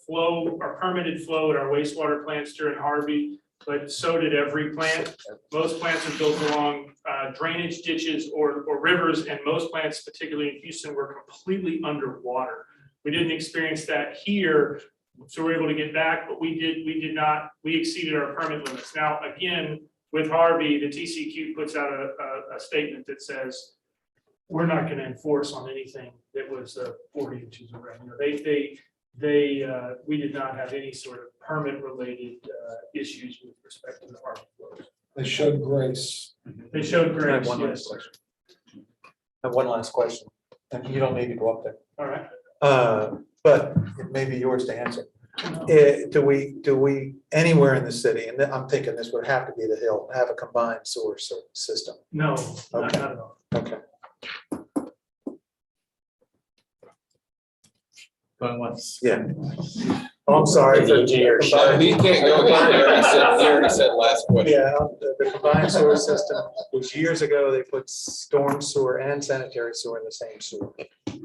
flow, our permitted flow at our wastewater plants during Harvey, but so did every plant. Most plants are built along drainage ditches or rivers, and most plants, particularly in Houston, were completely underwater. We didn't experience that here, so we're able to get back, but we exceeded our permit limits. Now, again, with Harvey, the TCQ puts out a statement that says, we're not going to enforce on anything that was 40 inches of rain. You know, we did not have any sort of permit related issues with respect to the Harvey flows. They showed grace. They showed I have grace, one last yes. question. I have one last question, and you don't need to go up there. All right. But it may be yours to answer. Do we anywhere in the city, and I'm thinking this would have to be the Hill, have a combined sewer system? No, not Okay. at all. Okay. Going once. Yeah. Oh, I'm sorry. The engineer. You can't go there. He already said last question. Yeah, the combined sewer system was years ago, they put storm sewer and sanitary sewer in the same sewer.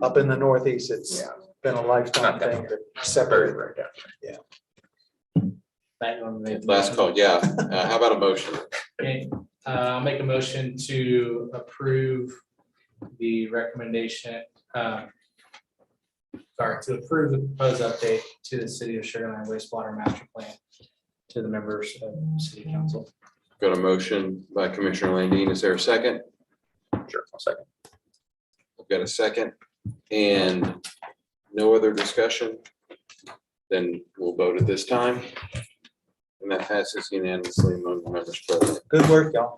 Up in the northeast, it's been a lifetime thing to separate. Last call, yeah. How about a motion? Okay, I'll make a motion to approve the recommendation, to approve the proposed update to the City of Sugarland wastewater master plan to the members of City Council. Got a motion by Commissioner Landine. Is there a second? Sure, I'll second. I've got a second and no other discussion. Then we'll vote at this time. And that passes unanimously among the members present. Good work, y'all.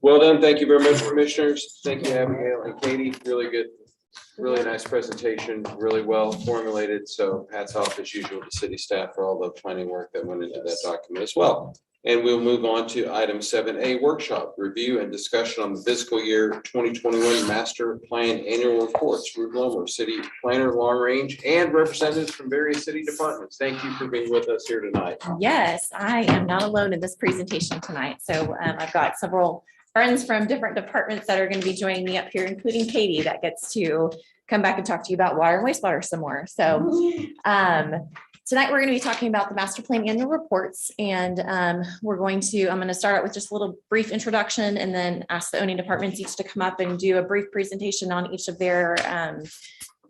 Well done. Thank you very much, commissioners. Thank you, Abigail and Katie. Really good, really nice presentation, really well formulated. So hats off as usual to city staff for all the planning work that went into that document as well. And we'll move on to item 7A, workshop, review and discussion on the fiscal year 2021 master plan annual reports. Ruth Lomer, city planner, long range, and representatives from various city departments. Thank you for being with us here tonight. Yes, I am not alone in this presentation tonight. So I've got several friends from different departments that are going to be joining me up here, including Katie, that gets to come back and talk to you about water and wastewater some more. So tonight we're going to be talking about the master plan annual reports, and I'm going to start out with just a little brief introduction and then ask the owning departments each to come up and do a brief presentation on each of their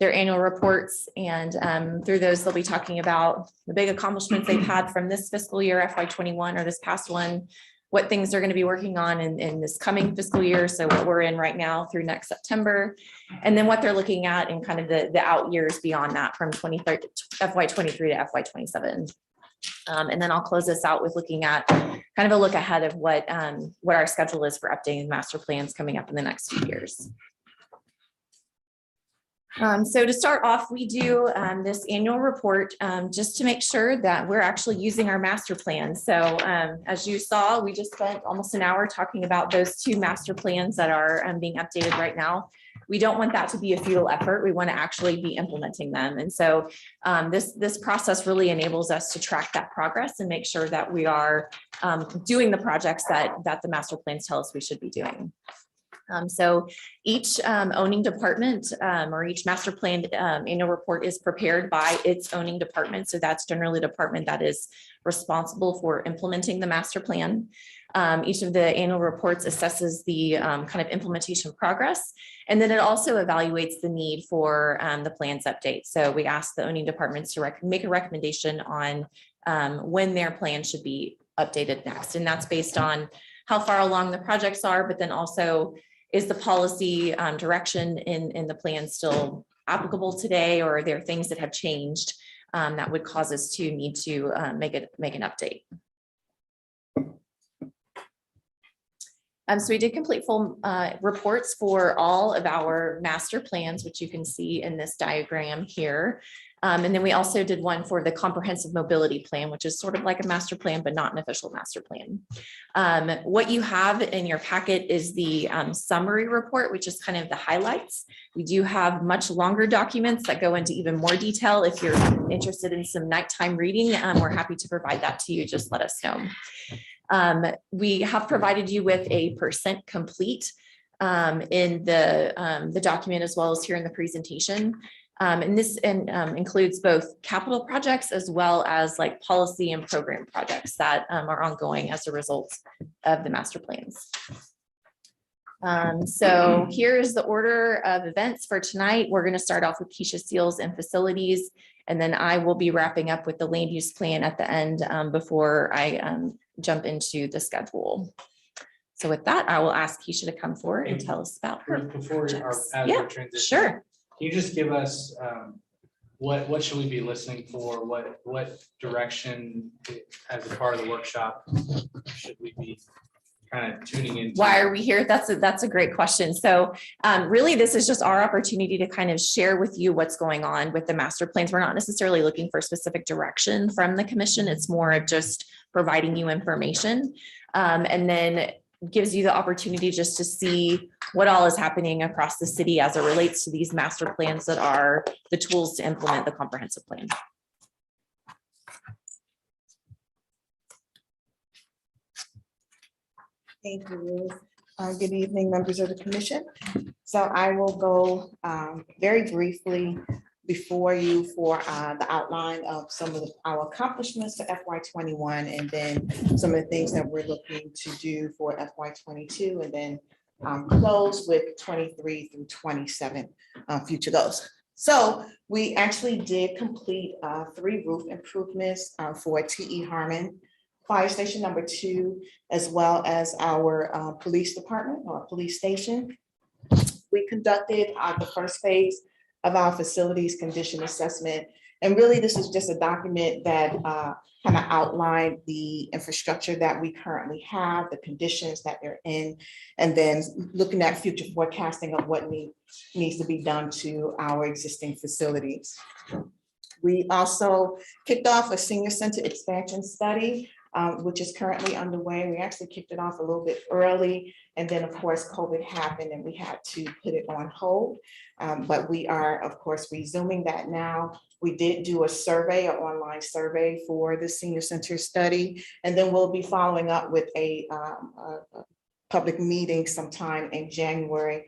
annual reports. And through those, they'll be talking about the big accomplishments they've had from this fiscal year, FY21, or this past one, what things they're going to be working on in this coming fiscal year. So what we're in right now through next September, and then what they're looking at in kind of the out years beyond that from FY23 to FY27. And then I'll close this out with looking at kind of a look ahead of what our schedule is for updating master plans coming up in the next few years. So to start off, we do this annual report just to make sure that we're actually using our master plan. So as you saw, we just spent almost an hour talking about those two master plans that are being updated right now. we don't want that to be a futile effort. We want to actually be implementing them. And so this process really enables us to track that progress and make sure that we are doing the projects that the master plans tell us we should be doing. So each owning department or each master plan annual report is prepared by its owning department. So that's generally the department that is responsible for implementing the master plan. Each of the annual reports assesses the kind of implementation progress, and then it also evaluates the need for the plans update. So we ask the owning departments to make a recommendation on when their plan should be updated next. And that's based on how far along the projects are, but then also is the policy direction in the plan still applicable today, or are there things that have changed that would cause us to need to make an update? So we did complete full reports for all of our master plans, which you can see in this diagram here. And then we also did one for the comprehensive mobility plan, which is sort of like a master plan, but not an official master plan. What you have in your packet is the summary report, which is kind of the highlights. We do have much longer documents that go into even more detail. If you're interested in some nighttime reading, we're happy to provide that to you. Just let us know. We have provided you with a % complete in the document, as well as here in the presentation. And this includes both capital projects as well as like policy and program projects that are ongoing as a result of the master plans. So here is the order of events for tonight. We're going to start off with Keisha Seals and facilities, and then I will be wrapping up with the land use plan at the end before I jump into the schedule. So with that, I will ask Keisha to come forward and tell us about her. Before our transition. Sure. Can you just give us what should we be listening for? What direction as a part of the workshop should we be kind of tuning into? Why are we here? That's a great question. So really, this is just our opportunity to kind of share with you what's going on with the master plans. We're not necessarily looking for specific direction from the commission. It's more of just providing you information, and then gives you the opportunity just to see what all is happening across the city as it relates to these master plans that are the tools to implement the comprehensive plan. Thank you, Ruth. Good evening, members of the commission. So I will go very briefly before you for the outline of some of our accomplishments for FY21, and then some of the things that we're looking to do for FY22, and then close with 23 through 27 future goals. So we actually did complete 3 roof improvements for TE Harmon Fire Station number 2, as well as our police department or police station. We conducted the first phase of our facilities condition assessment. And really, this is just a document that kind of outlined the infrastructure that we currently have, the conditions that they're in, and then looking at future forecasting of what needs to be done to our existing facilities. We also kicked off a senior center expansion study, which is currently underway. We actually kicked it off a little bit early, and then of course COVID happened and we had to put it on hold. But we are of course resuming that now. We did do a survey, an online survey for the senior center study, and then we'll be following up with a public meeting sometime in January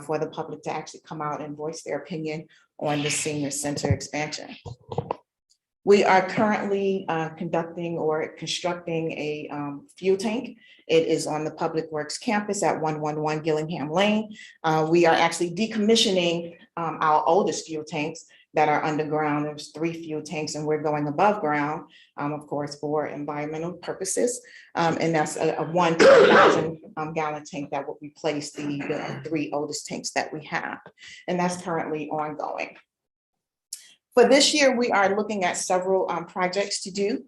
for the public to actually come out and voice their opinion on the senior center expansion. We are currently conducting or constructing a fuel tank. It is on the Public Works campus at 111 Gillingham Lane. We are actually decommissioning our oldest fuel tanks that are underground. There's 3 fuel tanks, and we're going above ground, of course, for environmental purposes. And that's a 1,000 gallon tank that will replace the 3 oldest tanks that we have. And that's currently ongoing. For this year, we are looking at several projects to do.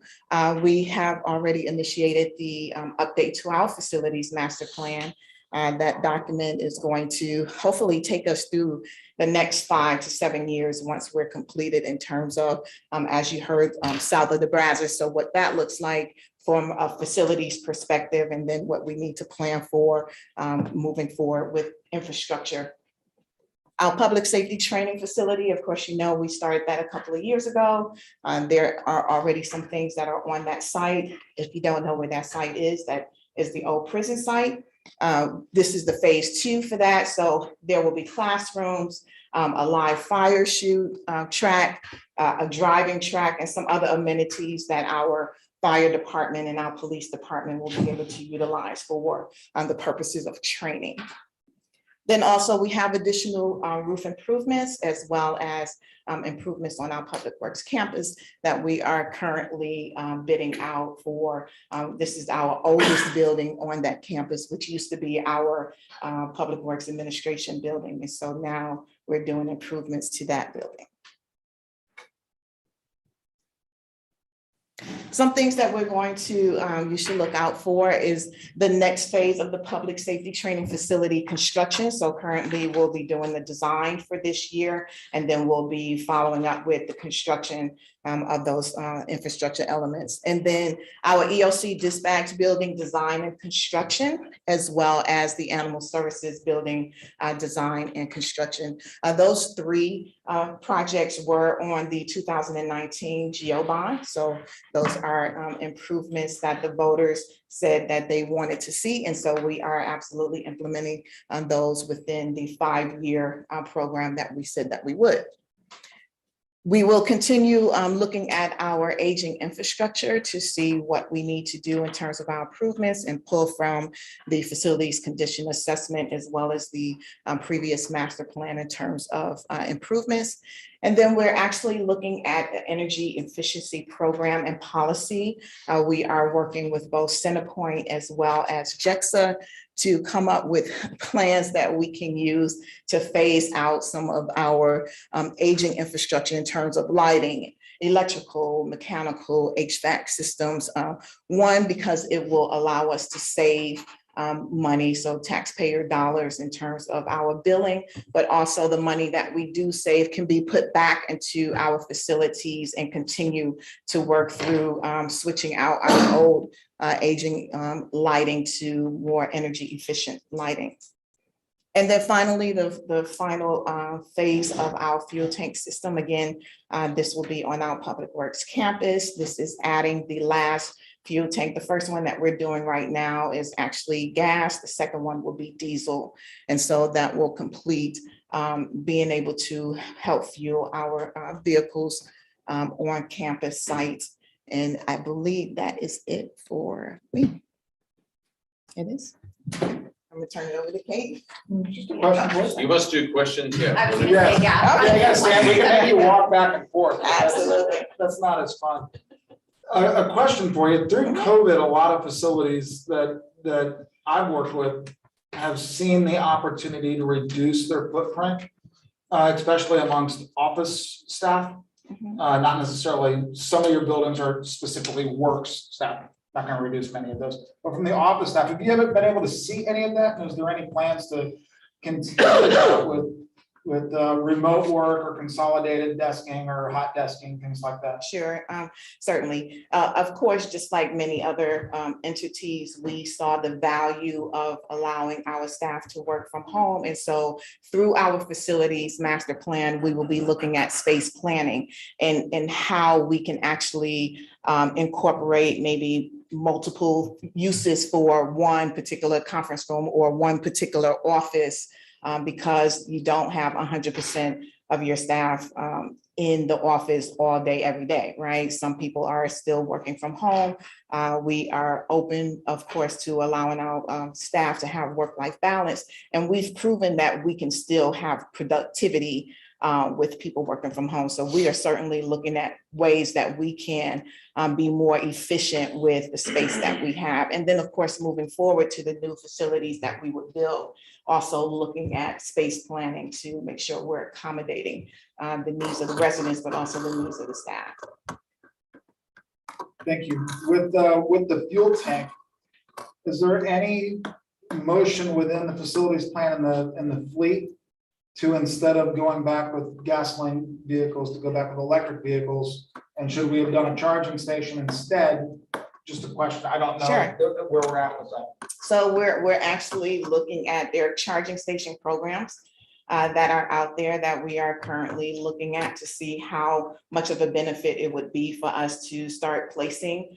We have already initiated the update to our facilities master plan. That document is going to hopefully take us through the next 5 to 7 years once we're completed in terms of, as you heard, south of the Brazos. So what that looks like from a facilities perspective, and then what we need to plan for moving forward with infrastructure. Our public safety training facility, of course, you know, we started that a couple of years ago. There are already some things that are on that site. If you don't know where that site is, that is the old prison site. This is the phase 2 for that. So there will be classrooms, a live fire shoot track, a driving track, and some other amenities that our fire department and our police department will be able to utilize for the purposes of training. Then also we have additional roof improvements as well as improvements on our public works campus that we are currently bidding out for. This is our oldest building on that campus, which used to be our public works administration building. And so now we're doing improvements to that building. Some things that we're going to, you should look out for is the next phase of the public safety training facility construction. So currently we'll be doing the design for this year, and then we'll be following up with the construction of those infrastructure elements. And then our EOC dispatch building design and construction, as well as the animal services building design and construction. Those 3 projects were on the 2019 GO bond. So those are improvements that the voters said that they wanted to see. And so we are absolutely implementing those within the 5-year program that we said that we would. We will continue looking at our aging infrastructure to see what we need to do in terms of our improvements and pull from the facilities condition assessment as well as the previous master plan in terms of improvements. And then we're actually looking at the energy efficiency program and policy. We are working with both CenterPoint as well as JEXA to come up with plans that we can use to phase out some of our aging infrastructure in terms of lighting, electrical, mechanical, HVAC systems. One, because it will allow us to save money, so taxpayer dollars in terms of our billing, but also the money that we do save can be put back into our facilities and continue to work through switching out our old aging lighting to more energy efficient lighting. And then finally, the final phase of our fuel tank system. Again, this will be on our Public Works campus. This is adding the last fuel tank. The first one that we're doing right now is actually gas. The second one will be diesel. And so that will complete being able to help fuel our vehicles on campus sites. And I believe that is it for me. It is. I'm gonna turn it over to Kate. You must do questions, I yeah. was gonna say, yeah. Yes, Sam, we can make you walk back and forth. Absolutely. That's not as fun. A question for you. Through COVID, a lot of facilities that I've worked with have seen the opportunity to reduce their footprint, especially amongst office staff. Not necessarily, some of your buildings are specifically works staff, not gonna reduce many of those, but from the office staff, have you ever been able to see any of that? And is there any plans to continue that with remote work or consolidated desking or hot desking, things like that? Sure, certainly. Of course, just like many other entities, we saw the value of allowing our staff to work from home. And so through our facilities master plan, we will be looking at space planning and how we can actually incorporate maybe multiple uses for one particular conference room or one particular office, because you don't have 100% of your staff in the office all day, every day, right? Some people are still working from home. We are open, of course, to allowing our staff to have work-life balance. And we've proven that we can still have productivity with people working from home. So we are certainly looking at ways that we can be more efficient with the space that we have. And then, of course, moving forward to the new facilities that we would build, also looking at space planning to make sure we're accommodating the needs of the residents, but also the needs of the staff. Thank you. With the fuel tank, is there any motion within the facilities plan in the fleet to, instead of going back with gasoline vehicles, to go back with electric vehicles? And should we have done a charging station instead? Just a question. I don't know Sure. where we're at with that. So we're actually looking at their charging station programs. that are out there that we are currently looking at to see how much of a benefit it would be for us to start placing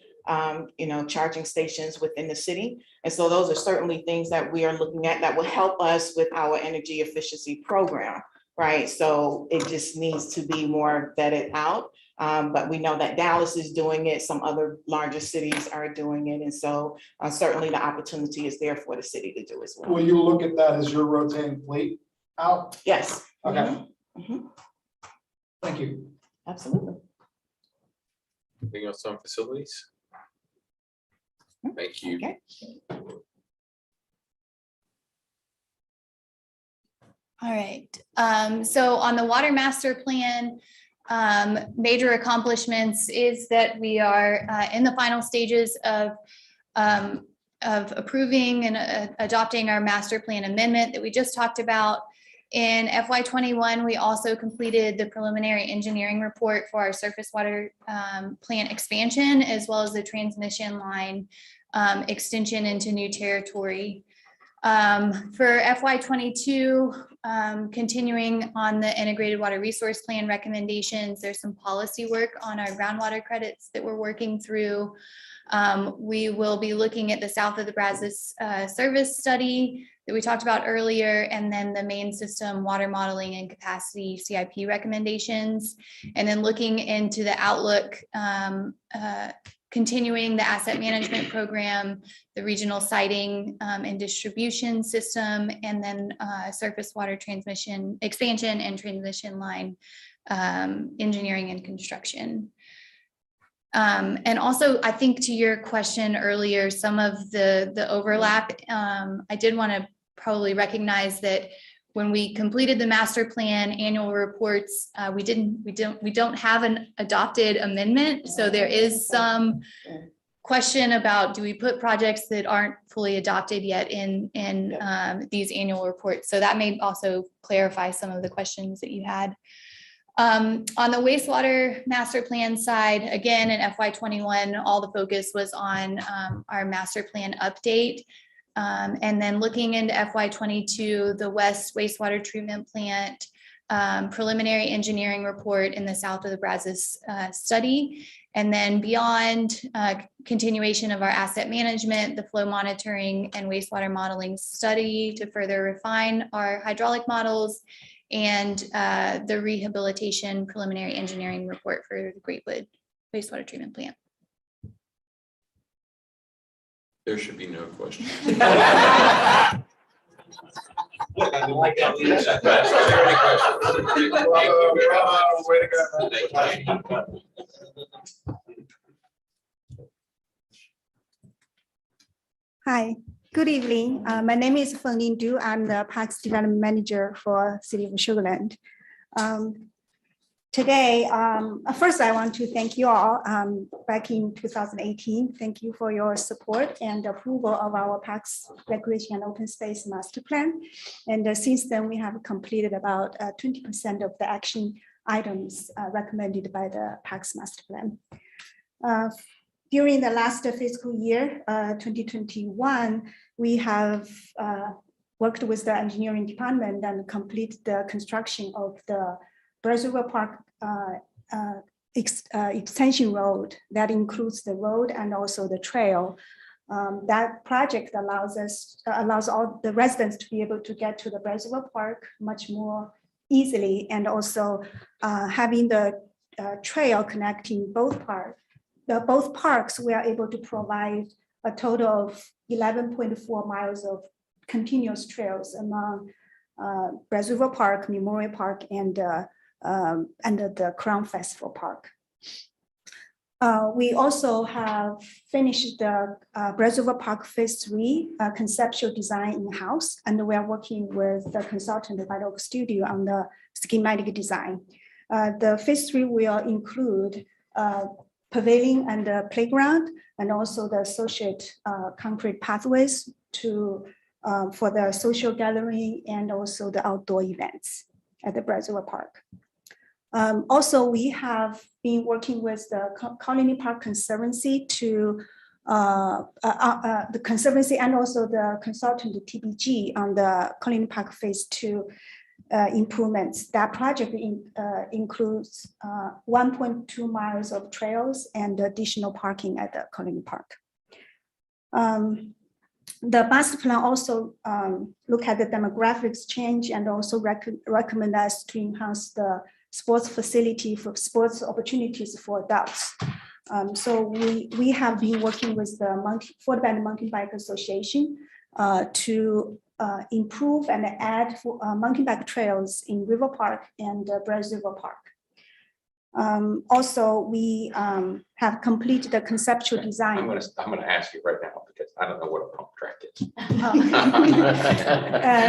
charging stations within the city. And so those are certainly things that we are looking at that will help us with our energy efficiency program, right? So it just needs to be more vetted out. But we know that Dallas is doing it. Some other larger cities are doing it. And so certainly the opportunity is there for the city to do as well. Will you look at that as your rotating fleet out? Yes. Okay, Mhm. thank you. Absolutely. Anything else on facilities? Thank you. Okay. All right, so on the water master plan, major accomplishments is that we are in the final stages of approving and adopting our master plan amendment that we just talked about. In FY21, we also completed the preliminary engineering report for our surface water plant expansion, as well as the transmission line extension into new territory. For FY22, continuing on the integrated water resource plan recommendations, there's some policy work on our groundwater credits that we're working through. We will be looking at the south of the Brazos service study that we talked about earlier, and then the main system water modeling and capacity CIP recommendations, and then looking into the outlook, continuing the asset management program, the regional siting and distribution system, and then surface water transmission expansion and transmission line engineering and construction. And also, I think to your question earlier, some of the overlap, I did want to probably recognize that when we completed the master plan annual reports, we don't have an adopted amendment. So there is some question about, do we put projects that aren't fully adopted yet in these annual reports? So that may also clarify some of the questions that you had. On the wastewater master plan side, again, in FY21, all the focus was on our master plan update. And then looking into FY22, the West Wastewater Treatment Plant preliminary engineering report in the south of the Brazos study. And then beyond, continuation of our asset management, the flow monitoring and wastewater modeling study to further refine our hydraulic models, and the rehabilitation preliminary engineering report for the Greatwood Wastewater Treatment Plant. There should be no question. Hi, good evening. My name is Fenglin Du. I'm the Parks Development Manager for City of Sugarland. Today, first I want to thank you all. Back in 2018, thank you for your support and approval of our Parks, Recreation and Open Space Master Plan. And since then, we have completed about 20% of the action items recommended by the Parks Master Plan. During the last fiscal year, 2021, we have worked with the engineering department and completed the construction of the Reservoir Park extension road that includes the road and also the trail. That project allows all the residents to be able to get to the Reservoir Park much more easily, and also having the trail connecting both parks, we are able to provide a total of 11.4 miles of continuous trails among Reservoir Park, Memorial Park, and the Crown Festival Park. We also have finished the Reservoir Park Phase 3 conceptual design in-house, and we are working with the consultant at White Oak Studio on the schematic design. The Phase 3 will include pavilion and the playground, and also the associated concrete pathways for the social gathering and also the outdoor events at the Reservoir Park. Also, we have been working with the Colony Park Conservancy the Conservancy and also the consultant, the TBG, on the Colony Park Phase 2 improvements. That project includes 1.2 miles of trails and additional parking at the Colony Park. The master plan also look at the demographics change and also recommend us to enhance the sports facility for sports opportunities for adults. So we have been working with the Fort Bend Mountain Bike Association to improve and add mountain bike trails in River Park and Brazos River Park. Also, we have completed the conceptual design. I'm gonna ask you right now because I don't know what a pump track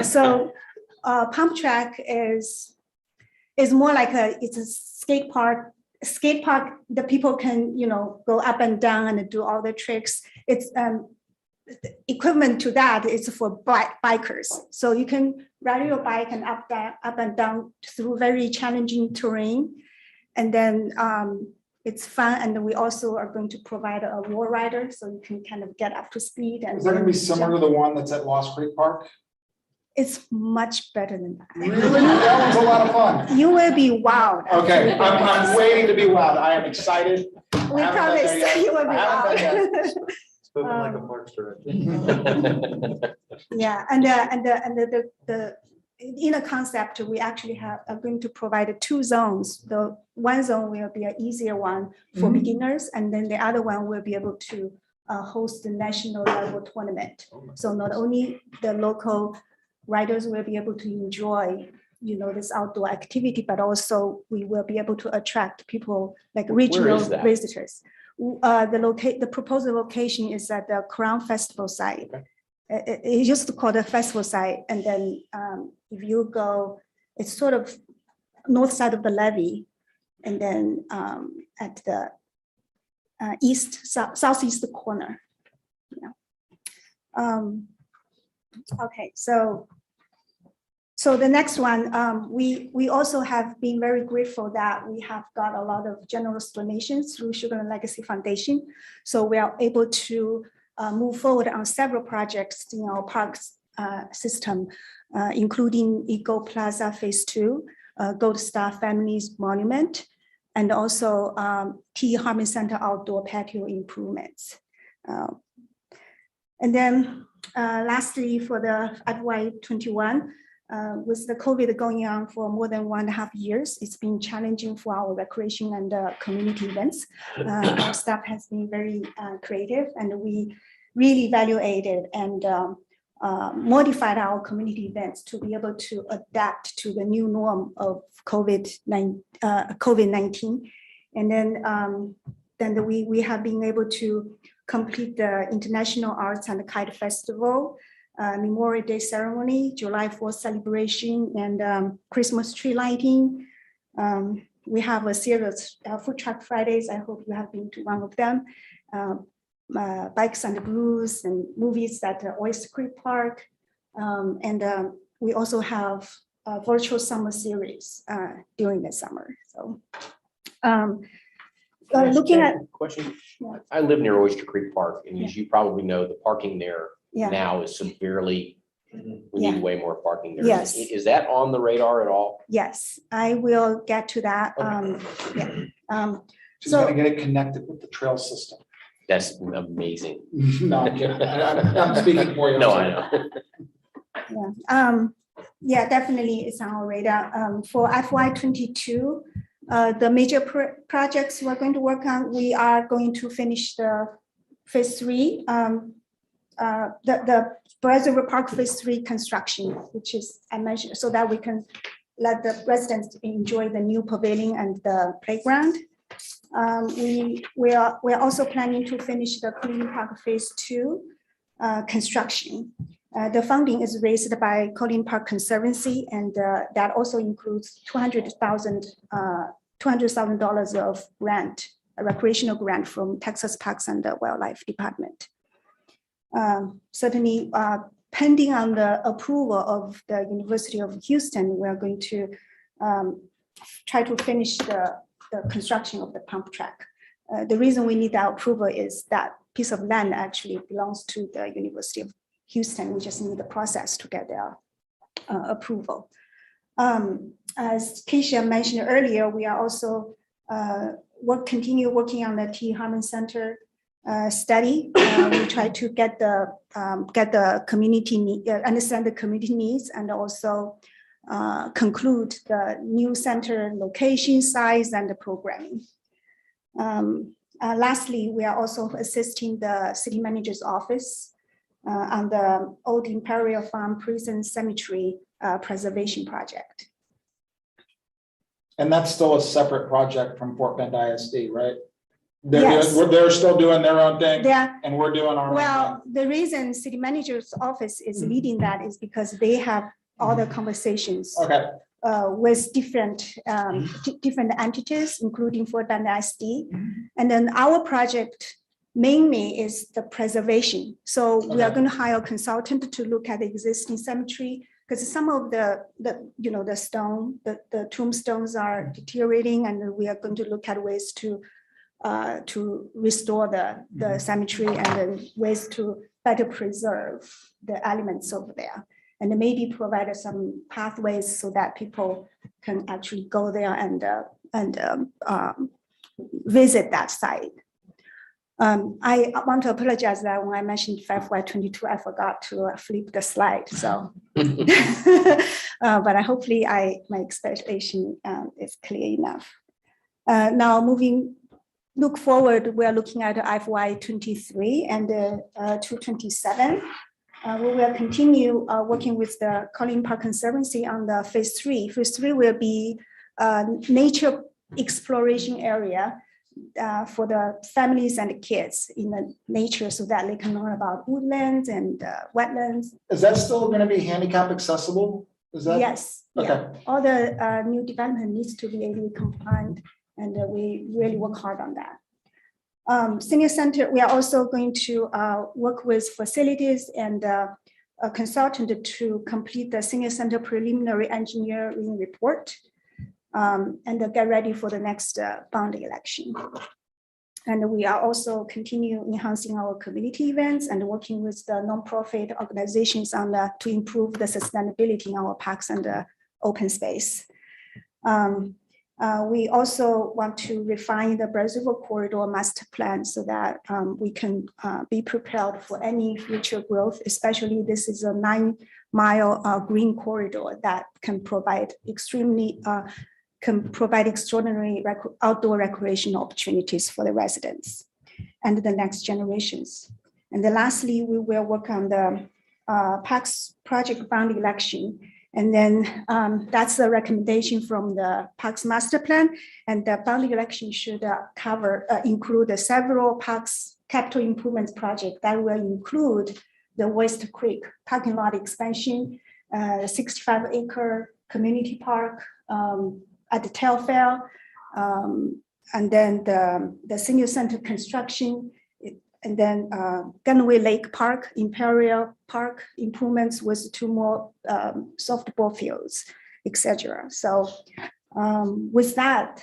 is. So pump track is more like it's a skate park. Skate park, the people can, go up and down and do all the tricks. It's equivalent to that. It's for bikers. So you can ride your bike and up and down through very challenging terrain. And then it's fun. And then we also are going to provide a wall rider so you can kind of get up to speed. And Is that gonna be similar to the one that's at Lost Creek Park? It's much better than that. Really? That one's a lot of fun. You will be wowed. Okay, I'm waiting to be wowed. I am excited. We promise you will be wowed. Spoken like a parks director. Yeah, and the in a concept, we actually are going to provide 2 zones. The one zone will be an easier one for beginners, and then the other one will be able to host the national level tournament. So not only the local riders will be able to enjoy, this outdoor activity, but also we will be able to attract people like regional visitors. The proposed location is at the Crown Festival site. Okay. It used to call the festival site, and then if you go, it's sort of north side of the levee, and then at the southeast corner. Okay, so the next one, we also have been very grateful that we have got a lot of generous donations through Sugarland Legacy Foundation. So we are able to move forward on several projects in our parks system, including Eco Plaza Phase 2, Gold Star Families Monument, and also T Harmon Center outdoor patio improvements. And then lastly, for the FY21, with the COVID going on for more than 1.5 years, it's been challenging for our recreation and community events. Our staff has been very creative, and we really evaluated and modified our community events to be able to adapt to the new norm of COVID-19. And then we have been able to complete the International Arts and Kite Festival, Memorial Day ceremony, July 4th celebration, and Christmas tree lighting. We have a series of food truck Fridays. I hope you have been to one of them. Bikes and Blues and movies at the Oyster Creek Park. And we also have a virtual summer series during the summer. So looking at Question. Yeah. I live near Oyster Creek Park, and as you probably know, the parking there Yeah. now is severely, we Yeah. need way more parking there. Yes. Is that on the radar at all? Yes, I will get to that. Yeah. She's So- gonna get it connected with the trail system. That's amazing. No, I'm kidding. I'm speaking for you. I'm No, sorry. I know. Yeah. Yeah, definitely it's on our radar. For FY22, the major projects we're going to work on, we are going to finish the Phase 3, the Brazos River Park Phase 3 construction, which is I mentioned, so that we can let the residents enjoy the new pavilion and the playground. We're also planning to finish the Colony Park Phase 2 construction. The funding is raised by Colony Park Conservancy, and that also includes $200,000 of grant, a recreational grant from Texas Parks and Wildlife Department. Certainly, pending on the approval of the University of Houston, we're going to try to finish the construction of the pump track. The reason we need that approval is that piece of land actually belongs to the University of Houston. We just need the process to get their approval. As Keisha mentioned earlier, we are also continue working on the T Harmon Center study. We try to get the community understand the community needs and also conclude the new center location, size, and the programming. Lastly, we are also assisting the city manager's office on the old Imperial Farm Prison Cemetery preservation project. And that's still a separate project from Fort Bend ISD, right? Yes. They're still doing their own thing Yeah. and we're doing our own Well, the reason city manager's office is leading that is because they have all the conversations thing. Okay. with different entities, including Fort Bend ISD. And then our project mainly is the preservation. So we are going to hire a consultant to look at the existing cemetery because some of the tombstones are deteriorating, and we are going to look at ways to restore the cemetery and then ways to better preserve the elements over there. And maybe provide some pathways so that people can actually go there and visit that site. I want to apologize that when I mentioned FY22, I forgot to flip the slide. So, but hopefully my expectation is clear enough. Now look forward, we are looking at FY23 and 227. We will continue working with the Collin Park Conservancy on the phase 3. Phase 3 will be nature exploration area for the families and the kids in the nature so that they can learn about woodlands and wetlands. Is that still going to be handicap accessible? Is that? Yes. Okay. Yeah. All the new development needs to be ADA compliant, and we really work hard on that. Senior Center, we are also going to work with facilities and a consultant to complete the Senior Center preliminary engineering report and get ready for the next bond election. And we are also continue enhancing our community events and working with the nonprofit organizations to improve the sustainability in our parks and open space. We also want to refine the Reservoir Corridor master plan so that we can be prepared for any future growth, especially this is a 9-mile green corridor that can provide extraordinary outdoor recreation opportunities for the residents and the next generations. And then lastly, we will work on the Parks Project Bond election. And then that's the recommendation from the Parks Master Plan. And the bond election should include several parks capital improvements project that will include the Oyster Creek parking lot expansion, 65-acre community park at the Telfer, and then the senior center construction, and then Gunway Lake Park, Imperial Park improvements with 2 more softball fields, etc. So with that,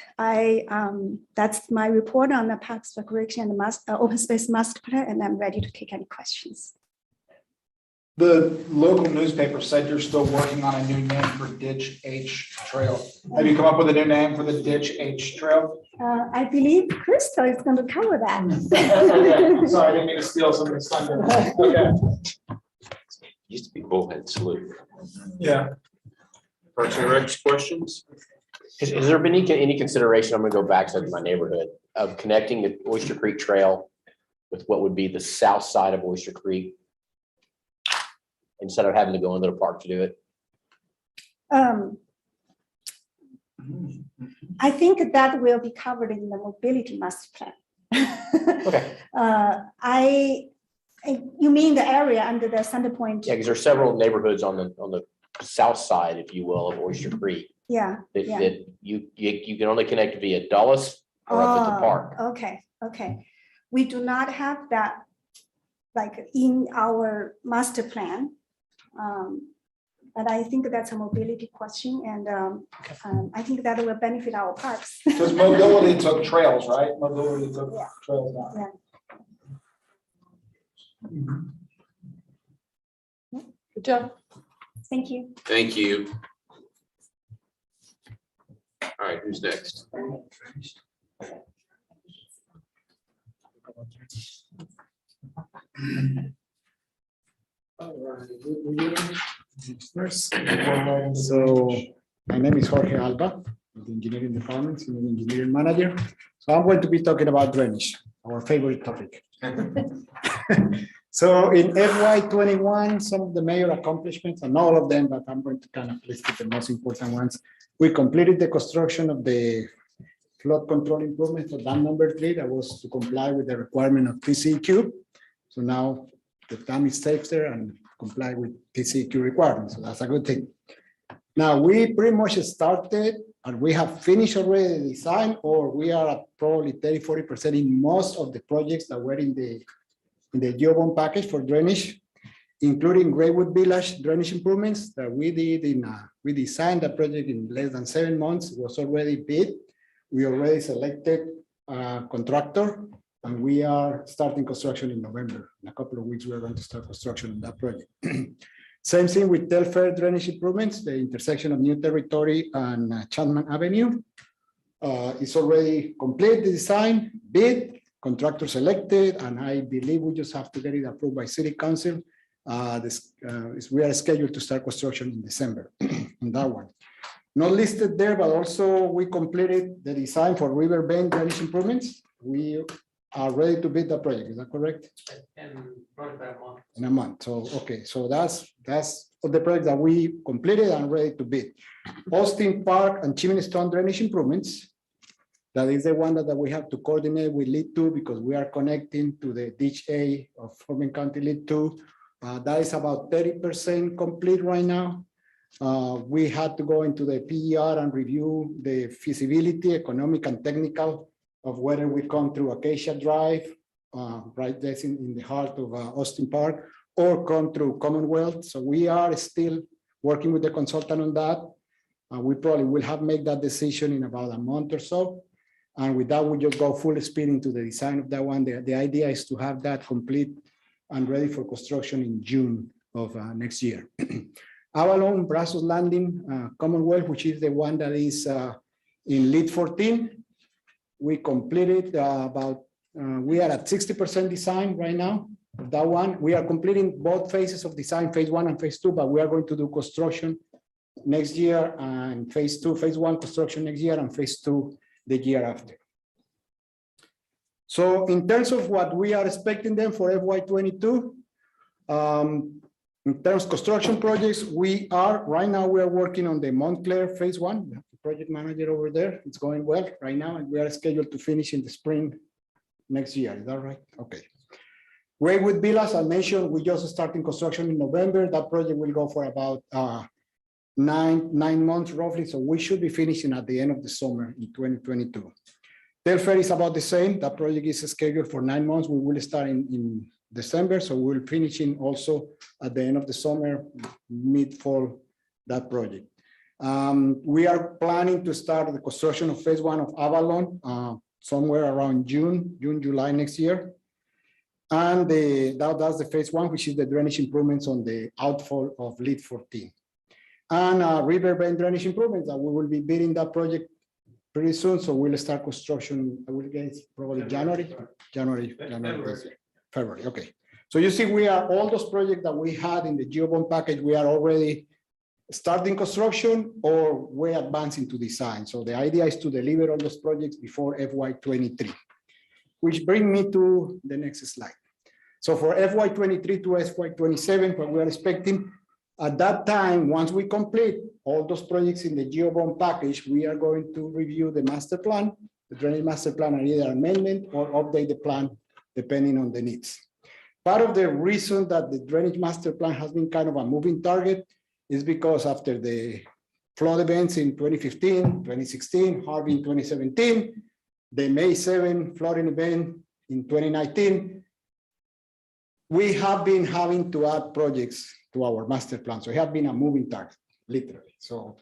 that's my report on the Parks Recreation and the Open Space Master Plan, and I'm ready to take any questions. The local newspaper said you're still working on a new name for Ditch H Trail. Have you come up with a new name for the Ditch H Trail? I believe Crystal is going to cover that. Okay. Sorry, I didn't mean to steal somebody's thunder. Okay. Used to be Bullhead Slough. Yeah. Parks and Recs questions? Has there been any consideration, I'm gonna go back to my neighborhood, of connecting the Oyster Creek Trail with what would be the south side of Oyster Creek, instead of having to go into the park to do it? I think that will be covered in the mobility master plan. Okay. You mean the area under the Center Point? Yeah, because there's several neighborhoods on the south side, if you will, of Oyster Creek. Yeah. That you can only connect via Dulles or up at the park. Okay. We do not have that like in our master plan. But I think that's a mobility question, and I think that will benefit our parks. Because mobility took trails, right? Mobility took trails down. Good job. Thank you. Thank you. All right, who's next? First, so my name is Jorge Alba, with the engineering department, senior engineering manager. So I'm going to be talking about drainage, our favorite topic. So in FY 21, some of the major accomplishments, and all of them, but I'm going to kind of list the most important ones. We completed the construction of the flood control improvement for dam number 3 that was to comply with the requirement of TCEQ. So now the dam is safe there and comply with TCEQ requirements. So that's a good thing. Now we pretty much started and we have finished already the design, or we are at probably 30–40% in most of the projects that were in the geobond package for drainage, including Greywood Village drainage improvements that we did we designed the project in less than 7 months. It was already bid. We already selected a contractor and we are starting construction in November. In a couple of weeks, we are going to start construction on that project. Same thing with Telfer drainage improvements, the intersection of New Territory and Chapman Avenue. It's already complete, the design, bid, contractor selected, and I believe we just have to get it approved by City Council. We are scheduled to start construction in December on that one. Not listed there, but also we completed the design for River Bend drainage improvements. We are ready to bid the project, is that correct? In a month, so okay, so that's the project that we completed and ready to bid. Austin Park and Chimney Stone drainage improvements. That is the one that we have to coordinate with Lead 2 because we are connecting to the Ditch A of Foreman County Lead 2. That is about 30% complete right now. We had to go into the PER and review the feasibility, economic and technical of whether we come through Acacia Drive, right there in the heart of Austin Park, or come through Commonwealth. So we are still working with the consultant on that. We probably will have made that decision in about a month or so. And with that, we just go full speed into the design of that one. The idea is to have that complete and ready for construction in June of next year. Avalon, Brazos Landing, Commonwealth, which is the one that is in lead 14. We completed we are at 60% design right now. That one, we are completing both phases of design, phase 1 and phase 2, but we are going to do construction next year and phase 2, phase 1 construction next year and phase 2 the year after. So in terms of what we are expecting them for FY22, in terms of construction projects, right now we are working on the Montclair phase 1. We have the project manager over there. It's going well right now, and we are scheduled to finish in the spring next year. Is that right? Okay. Greywood Villas, I mentioned, we just starting construction in November. That project will go for about 9 months roughly, so we should be finishing at the end of the summer in 2022. Telfer is about the same. That project is scheduled for 9 months. We will start in December, so we'll finish in also at the end of the summer, mid-fall, that project. We are planning to start the construction of phase 1 of Avalon somewhere around June, July next year. And that's the phase 1, which is the drainage improvements on the outfall of lead 14. And River Bend drainage improvements that we will be bidding that project pretty soon. So we'll start construction, I will guess probably January, February. Okay. So you see, we are all those projects that we had in the geobond package, we are already starting construction or we're advancing to design. So the idea is to deliver all those projects before FY23, which brings me to the next slide. So for FY23 to FY27, what we are expecting at that time, once we complete all those projects in the geobond package, we are going to review the master plan, the drainage master plan, and either amendment or update the plan depending on the needs. Part of the reason that the drainage master plan has been kind of a moving target is because after the flood events in 2015, 2016, Harvey in 2017, the May 7 flooding event in 2019, we have been having to add projects to our master plan. So it has been a moving target, literally. So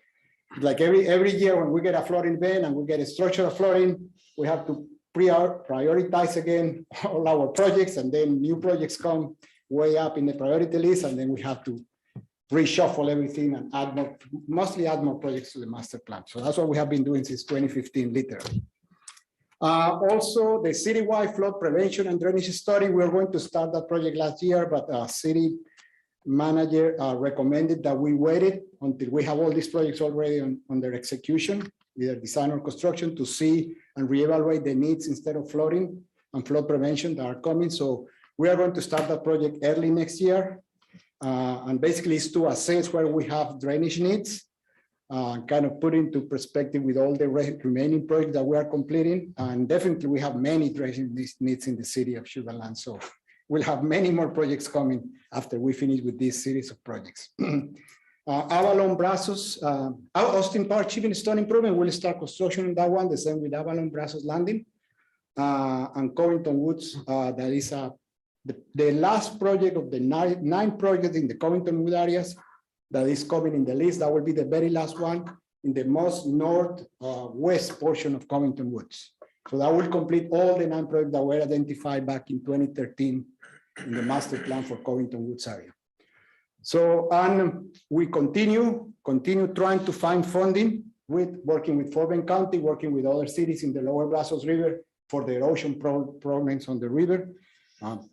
like every year when we get a flooding event and we get a structural flooding, we have to prioritize again all our projects, and then new projects come way up in the priority list, and then we have to reshuffle everything and add more, mostly add more projects to the master plan. So that's what we have been doing since 2015, literally. Also, the citywide flood prevention and drainage study, we were going to start that project last year, but city manager recommended that we waited until we have all these projects already on their execution, either design or construction, to see and reevaluate the needs instead of flooding and flood prevention that are coming. So we are going to start that project early next year. And basically it's to assess where we have drainage needs, kind of put into perspective with all the remaining projects that we are completing. And definitely we have many drainage needs in the city of Sugarland. So we'll have many more projects coming after we finish with this series of projects. Avalon Brazos, Austin Park Shipping Stone Improvement, we'll start construction on that one, the same with Avalon Brazos Landing. And Covington Woods, that is the last project of the nine projects in the Covington Wood areas that is coming in the list. That will be the very last one in the most northwest portion of Covington Woods. So that will complete all the 9 projects that were identified back in 2013 in the master plan for Covington Woods area. So, and we continue trying to find funding working with Fort Bend County, working with other cities in the lower Brazos River for the erosion problems on the river.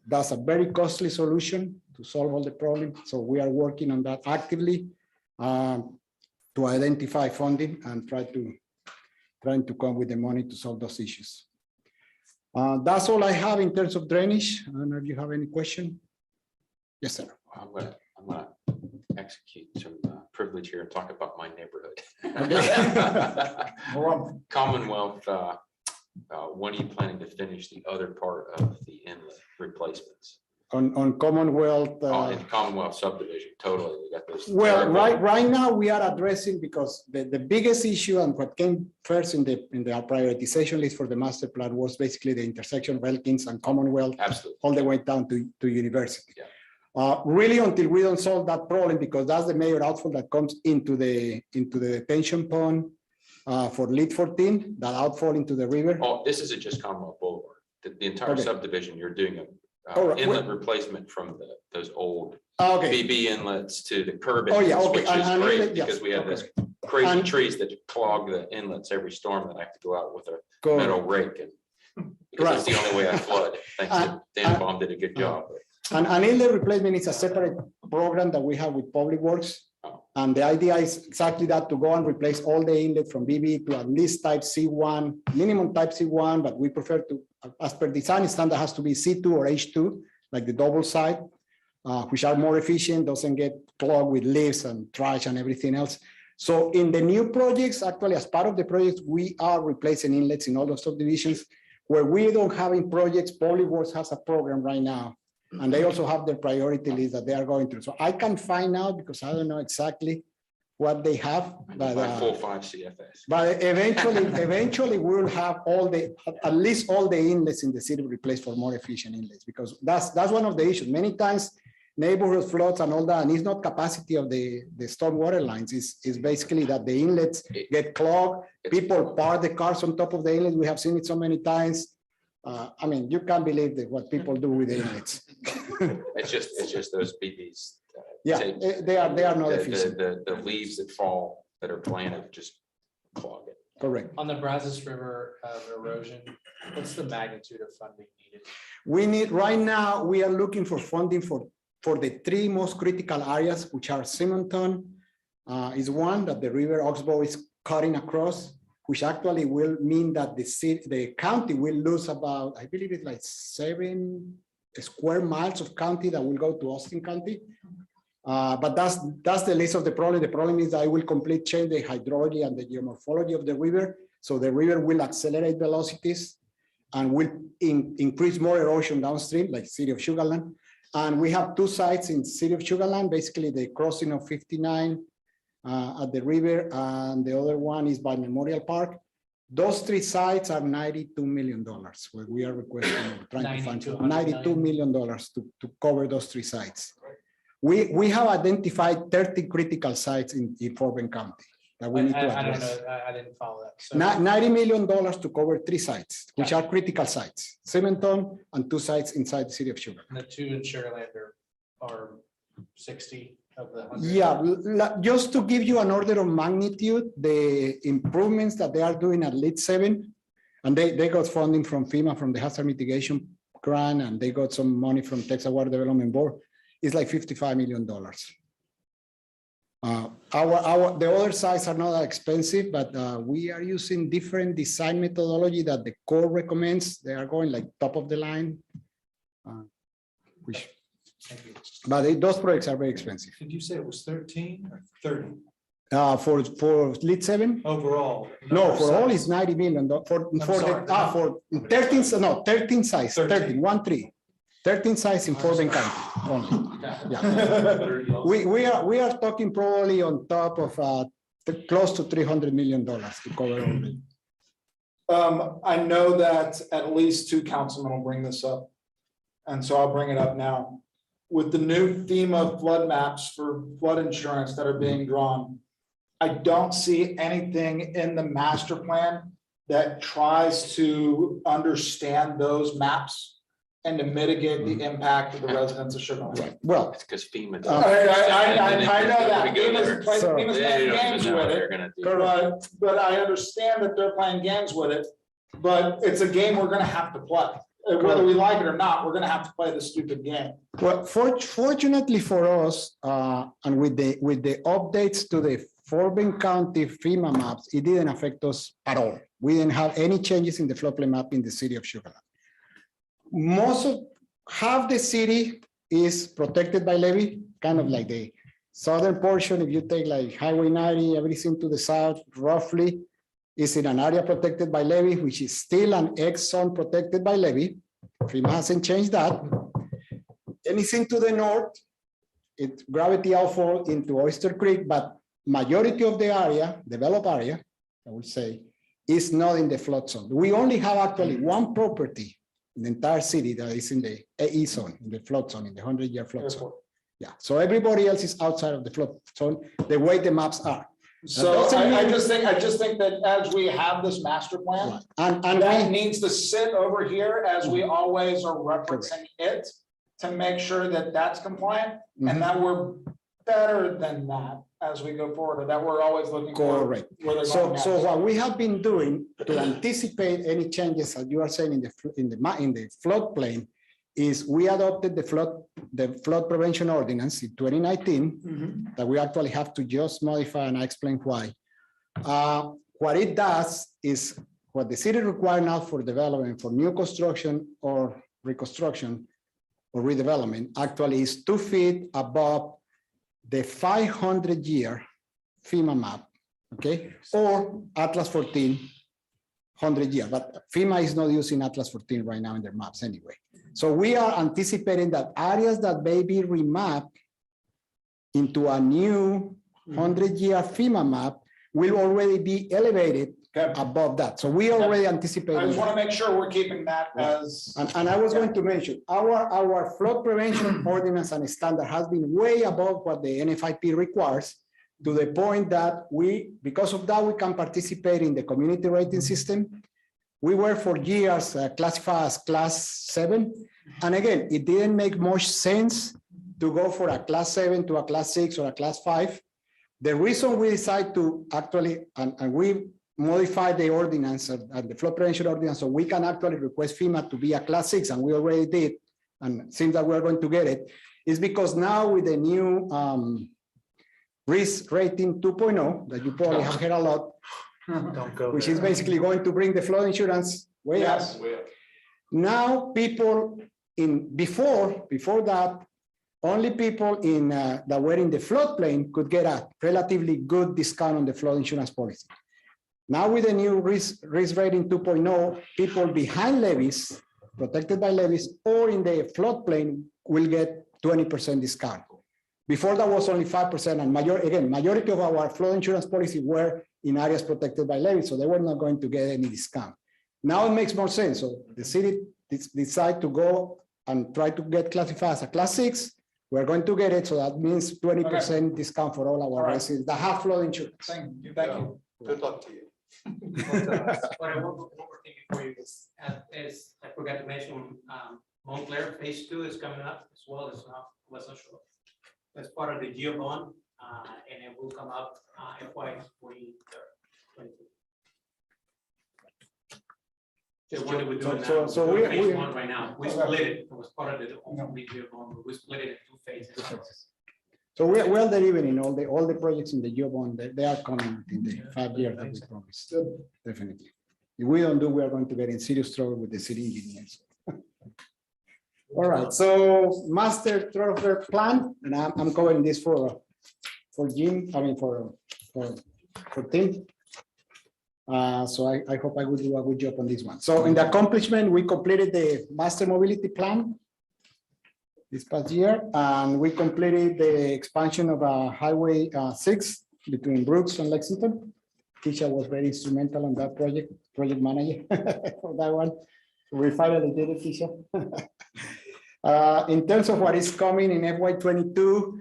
That's a very costly solution to solve all the problems. So we are working on that actively to identify funding and trying to come with the money to solve those issues. That's all I have in terms of drainage. I don't know if you have any question. Yes, sir. I'm gonna execute some privilege here and talk about my neighborhood. Commonwealth, when are you planning to finish the other part of the inlet replacements? On Commonwealth. In Commonwealth subdivision, totally. We got this. Well, right now we are addressing, because the biggest issue and what came first in the prioritization list for the master plan was basically the intersection of Elkins and Commonwealth. Absolutely. All the way down to University. Yeah. Really, until we don't solve that problem, because that's the major outfall that comes into the detention pond for lead 14, that outfall into the river. Oh, this isn't just Commonwealth Boulevard. The entire subdivision, you're doing a inlet replacement from those old BB inlets to the curb inlets, which is great because we have this crazy trees that clog the inlets every storm that I have to go out with a metal rake, and because that's the only way I flood. Thanks to Dan Baum did a good job. And inlet replacement is a separate program that we have with Public Works. And the idea is exactly that, to go and replace all the inlet from BB to at least type C1, minimum type C1, but we prefer to, as per design standard, has to be C2 or H2, like the double side, which are more efficient, doesn't get clogged with leaves and trash and everything else. So in the new projects, actually, as part of the projects, we are replacing inlets in all those subdivisions. Where we don't have in projects, Public Works has a program right now. And they also have their priority list that they are going through. So I can find out, because I don't know exactly what they have. But, full 5 CFS. But eventually we will have at least all the inlets in the city replaced for more efficient inlets, because that's one of the issues. Many times neighborhood floods and all that, and it's not capacity of the stormwater lines. It's basically that the inlets get clogged. People park the cars on top of the inlet. We have seen it so many times. I mean, you can't believe what people do with the inlets. It's just those BBs. They are not efficient. The leaves that fall that are planted just clog it. Correct. On the Brazos River erosion, what's the magnitude of funding needed? We need, right now, we are looking for funding for the 3 most critical areas, which are Simonton is one that the river Oxbow is cutting across, which actually will mean that the county will lose about, I believe it's like 7 square miles of county that will go to Austin County. But that's the least of the problem. The problem is that I will completely change the hydrology and the geomorphology of the river. So the river will accelerate velocities and will increase more erosion downstream, like City of Sugarland. And we have 2 sites in City of Sugarland, basically the crossing of 59 at the river, and the other one is by Memorial Park. Those 3 sites are $92 million, where we are requesting, trying to find $92 million to cover those 3 sites. We have identified 30 critical sites in Fort Bend County that we need to address. I don't know, I didn't follow that. So $90 million to cover 3 sites, which are critical sites, Simonton and 2 sites inside the City of Sugar. And the 2 in Sugarland are 60. of the 100? Yeah, just to give you an order of magnitude, the improvements that they are doing at Lead 7, and they got funding from FEMA, from the hazard mitigation grant, and they got some money from Texas Water Development Board, is like $55 million. The other sites are not that expensive, but we are using different design methodology that the Corps recommends. They are going like top of the line. But those projects are very expensive. Did you say it was 13 or 30 for Lead 7? overall? No, for all is 90 million. For sorry, 13 sites, 13, 13 sites in Fort Bend County only. Yeah. We are talking probably on top of close to $300 million to cover all the. I know that at least 2 councilmen will bring this up. And so I'll bring it up now. With the new theme of flood maps for flood insurance that are being drawn, I don't see anything in the master plan that tries to understand those maps and to mitigate the impact of the residents of Sugarland. Well, It's because FEMA. I know that. FEMA's playing games with it, but I understand that they're playing games with it. But it's a game we're gonna have to play. Whether we like it or not, we're gonna have to play the stupid game. Well, fortunately for us, and with the updates to the Fort Bend County FEMA maps, it didn't affect us at all. We didn't have any changes in the floodplain map in the city of Sugarland. Half the city is protected by levee, kind of like the southern portion. If you take like Highway 90, everything to the south, roughly, is in an area protected by levee, which is still an X zone protected by levee. FEMA hasn't changed that. Anything to the north, it gravity outfall into Oyster Creek, but majority of the area, developed area, I would say, is not in the flood zone. We only have actually one property in the entire city that is in the AE zone, in the flood zone, in the 100-year flood zone. Yeah, so everybody else is outside of the flood zone, the way the maps are. So I just think that as we have this master plan, and that needs to sit over here as we always are referencing it to make sure that that's compliant and that we're better than that as we go forward, or that we're always looking for. Correct. So what we have been doing to anticipate any changes, as you are saying, in the floodplain, is we adopted the flood prevention ordinance in 2019 that we actually have to just modify, and I explain why. What it does is what the city requires now for development, for new construction or reconstruction or redevelopment, actually is 2 feet above the 500-year FEMA map, okay, or Atlas 14 100-year, but FEMA is not using Atlas 14 right now in their maps anyway. So we are anticipating that areas that may be remapped into a new 100-year FEMA map will already be elevated above that. So we already anticipate. I just want to make sure we're keeping that as. And I was going to mention, our flood prevention ordinance and standard has been way above what the NFIP requires, to the point that because of that, we can participate in the community rating system. We were for years classified as class 7. And again, it didn't make much sense to go for a class 7 to a class 6 or a class 5. The reason we decided to actually, and we modified the ordinance and the flood prevention ordinance, so we can actually request FEMA to be a class 6, and we already did, and seems that we're going to get it, is because now with the new risk rating 2.0 that you probably have heard a lot, which is basically going to bring the flood insurance way up. Now people before that, only people that were in the floodplain could get a relatively good discount on the flood insurance policy. Now with the new risk rating 2.0, people behind levees, protected by levees, or in the floodplain will get 20% discount. Before that was only 5%, and majority of our flood insurance policy were in areas protected by levees, so they were not going to get any discount. Now it makes more sense. So the city decide to go and try to get classified as a class 6. We're going to get it, so that means 20% discount for all our residents that have flood insurance. Thank you. Good luck to you. One more thing for you is I forgot to mention, Montclair Phase 2 is coming up as well. It's not, wasn't sure. as part of the geo bond, and it will come up FY 23. The one that we're doing now, So we're doing we- phase one right now, we split it, it was part of the only geo bond, we split it in 2 phases. So we're delivering all the projects in the geo bond, they are coming within the 5 years that we promised, definitely. If we don't do, we are going to get in serious trouble with the city engineers. All right, so master thoroughfare plan, and I'm covering this for Jim, I mean for Tim. So I hope I will do a good job on this one. So in the accomplishment, we completed the master mobility plan this past year, and we completed the expansion of Highway 6 between Brooks and Lexington. Tisha was very instrumental on that project manager for that one. We finally did it, Tisha. In terms of what is coming in FY22,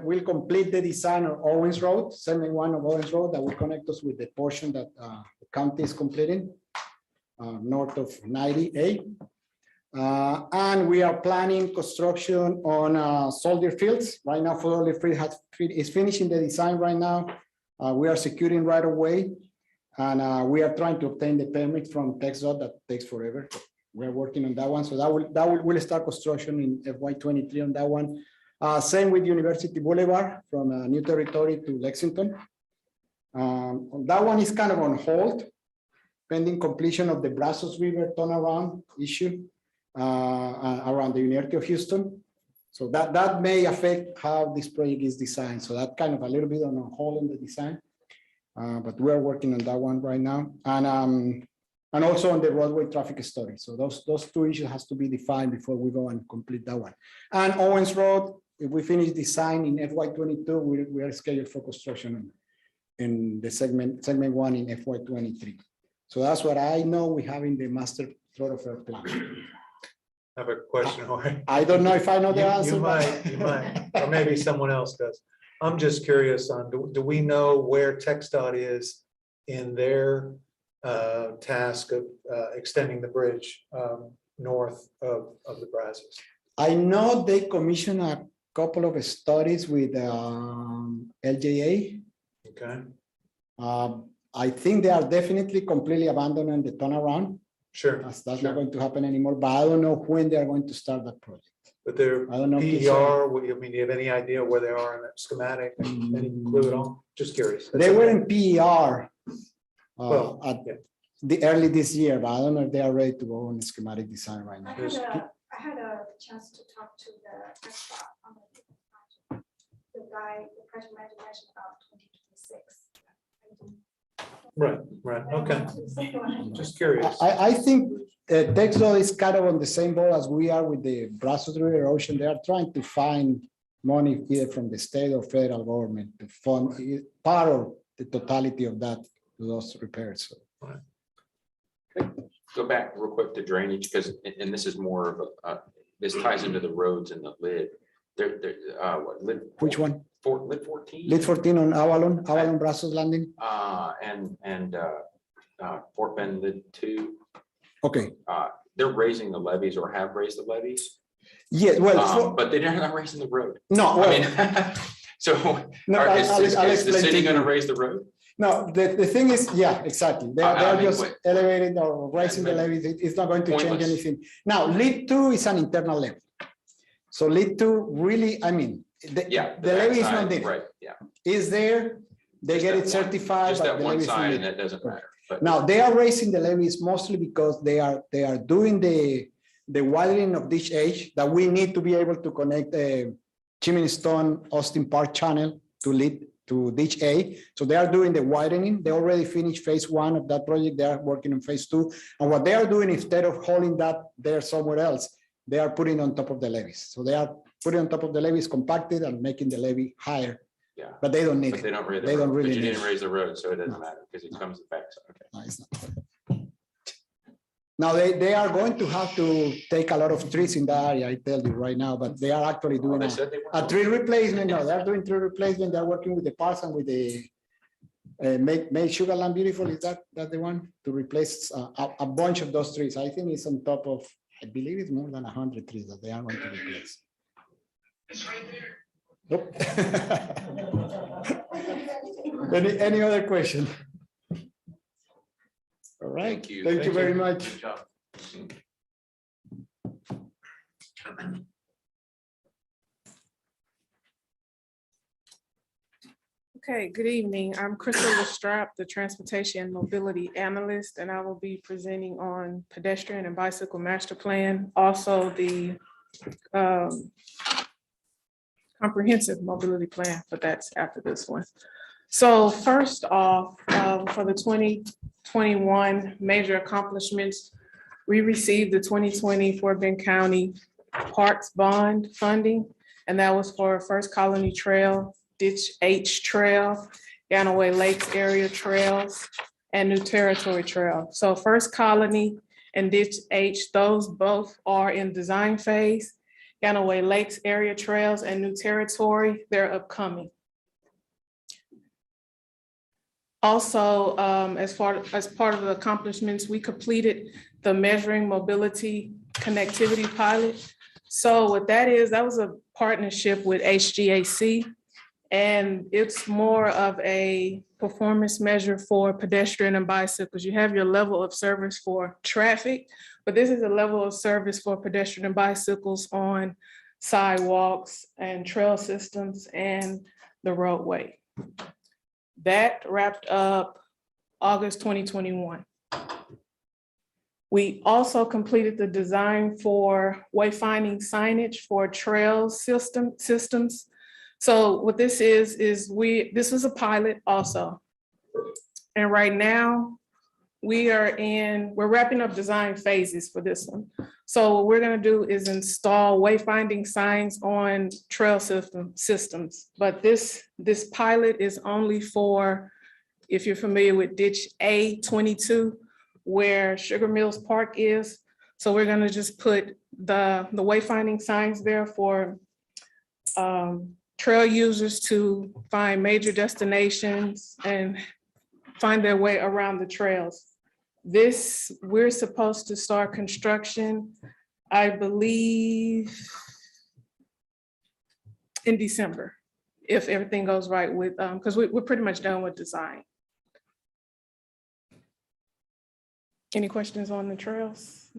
we'll complete the design of Owens Road, segment 1 of Owens Road that will connect us with the portion that the county is completing north of 90A. And we are planning construction on Soldier Fields. Right now, Soldier Field is finishing the design right now. We are securing right away, and we are trying to obtain the permit from TxDOT. That takes forever. We're working on that one, so we'll start construction in FY23 on that one. Same with University Boulevard from New Territory to Lexington. That one is kind of on hold, pending completion of the Brazos River turnaround issue around the University of Houston. So that may affect how this project is designed. So that kind of a little bit on hold in the design, but we are working on that one right now. And also on the roadway traffic study. So those 2 issues has to be defined before we go and complete that one. And Owens Road, if we finish design in FY22, we are scheduled for construction in the segment 1 in FY23. So that's what I know we have in the master thoroughfare plan. I have a question. I don't know if I know the answer. You might, or maybe someone else does. I'm just curious on, do we know where TxDOT is in their task of extending the bridge north of the Brazos? I know they commissioned a couple of studies with LJA. Okay. I think they are definitely completely abandoning the turnaround. Sure. That's not going to happen anymore, but I don't know when they are going to start that project. But they're I don't know. PER, I mean, do you have any idea where they are in that schematic? Any clue at all? Just curious. They were in PER Well, at the early this year, but I don't know if they are ready to go on schematic design right now. I had a chance to talk to the expert on the guy, the project manager mentioned about 2026. Right, okay. Just curious. I think TxDOT is kind of on the same boat as we are with the Brazos River erosion. They are trying to find money either from the state or federal government to fund part of the totality of that, those repairs. Go back real quick to drainage, because, and this is more of a, this ties into the roads and the lid. What lid? Which one? Lid 14? Lid 14 on Avalon Brazos Landing. And Fort Bend lid 2. Okay. They're raising the levees or have raised the levees. Yeah, well, but they're not raising the road. No, well, I mean, so no, is the city going to raise the road? No, the thing is, yeah, exactly. They are just elevating or raising the levees. It's not going to change anything. Now, lead 2 is an internal levy. So lead 2 really, I mean, the levy is not there. Right, yeah. Is there, they get it certified. Just that one side, and that doesn't matter. But now they are raising the levies mostly because they are doing the widening of ditch H that we need to be able to connect the Chimney Stone Austin Park channel to lead to ditch A. So they are doing the widening. They already finished phase 1 of that project. They are working on phase 2. And what they are doing, instead of holding that there somewhere else, they are putting on top of the levees. So they are putting on top of the levees compacted and making the levee higher. Yeah. But they don't need it. They don't really. They don't really but you need didn't it. raise the road, so it doesn't matter because it comes back. So, okay. No, it's not. Now they are going to have to take a lot of trees in that area, I tell you right now, but they are actually doing a tree replacement. No, they are doing tree replacement. They're working with the parks and with the make Sugarland beautiful. Is that the one to replace a bunch of those trees? I think it's on top of, I believe it's more than 100 trees that they are going to replace. Nope. Any other question? All right, Thank you. thank you very much. Good job. Okay, good evening. I'm Crystal Lestrap, the Transportation and Mobility Analyst, and I will be presenting on pedestrian and bicycle master plan, also the comprehensive mobility plan, but that's after this one. So first off, for the 2021 major accomplishments, we received the 2020 Fort Bend County Parks Bond funding, and that was for First Colony Trail, Ditch H Trail, Ganaway Lakes Area Trails, and New Territory Trail. So First Colony and Ditch H, those both are in design phase. Ganaway Lakes Area Trails and New Territory, they're upcoming. Also, as part of the accomplishments, we completed the Measuring Mobility Connectivity Pilot. So what that is, that was a partnership with HGAC. And it's more of a performance measure for pedestrian and bicycles. You have your level of service for traffic, but this is a level of service for pedestrian and bicycles on sidewalks and trail systems and the roadway. That wrapped up August 2021. We also completed the design for wayfinding signage for trail systems. So what this is this was a pilot also. And right now we're wrapping up design phases for this one. So what we're gonna do is install wayfinding signs on trail systems. But this pilot is only for, if you're familiar with Ditch A22, where Sugar Mills Park is. So we're gonna just put the wayfinding signs there for trail users to find major destinations and find their way around the trails. We're supposed to start construction, I believe, in December, if everything goes right with, because we're pretty much done with design. Any questions on the trails?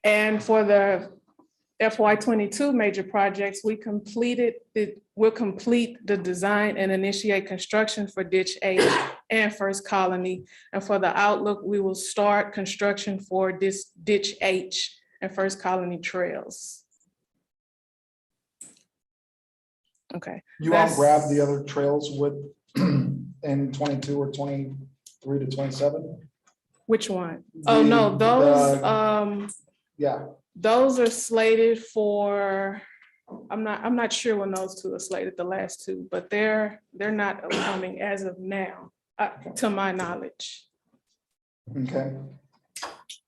And for the FY22 major projects, we'll complete the design and initiate construction for Ditch H and First Colony. And for the outlook, we will start construction for this Ditch H and First Colony trails. Okay. You want to grab the other trails with in 22 or 23 to 27? Which one? Oh, no, those, yeah. Those are slated for, I'm not sure when those two are slated, the last two, but they're not upcoming as of now, to my knowledge. Okay.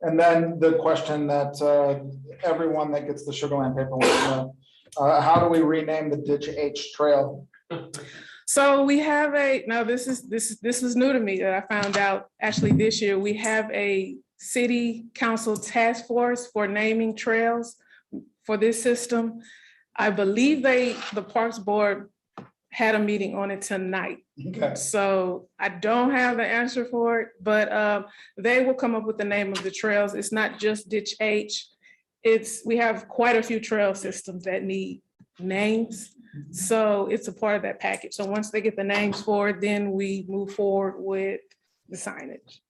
And then the question that everyone that gets the Sugarland paper wants to know, how do we rename the Ditch H Trail? So we have this was new to me that I found out actually this year. We have a city council task force for naming trails for this system. I believe the Parks Board had a meeting on it tonight. Okay. So I don't have the answer for it, but they will come up with the name of the trails. It's not just Ditch H. We have quite a few trail systems that need names. So it's a part of that package. So once they get the names for it, then we move forward with the signage.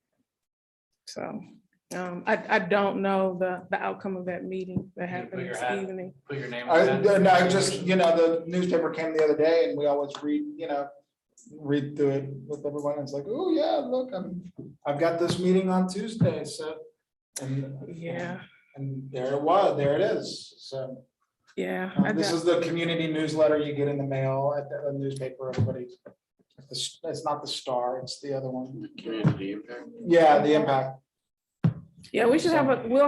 So I don't know the outcome of that meeting that happened this evening. Put your name on that. I just, the newspaper came the other day and we always read through it with everyone. It's like, oh yeah, look, I've got this meeting on Tuesday. So, and yeah, and there it is. So yeah, this is the community newsletter you get in the mail at the newspaper. Everybody, it's not the Star, it's the other one. Community impact. Yeah, the Impact. Yeah, we'll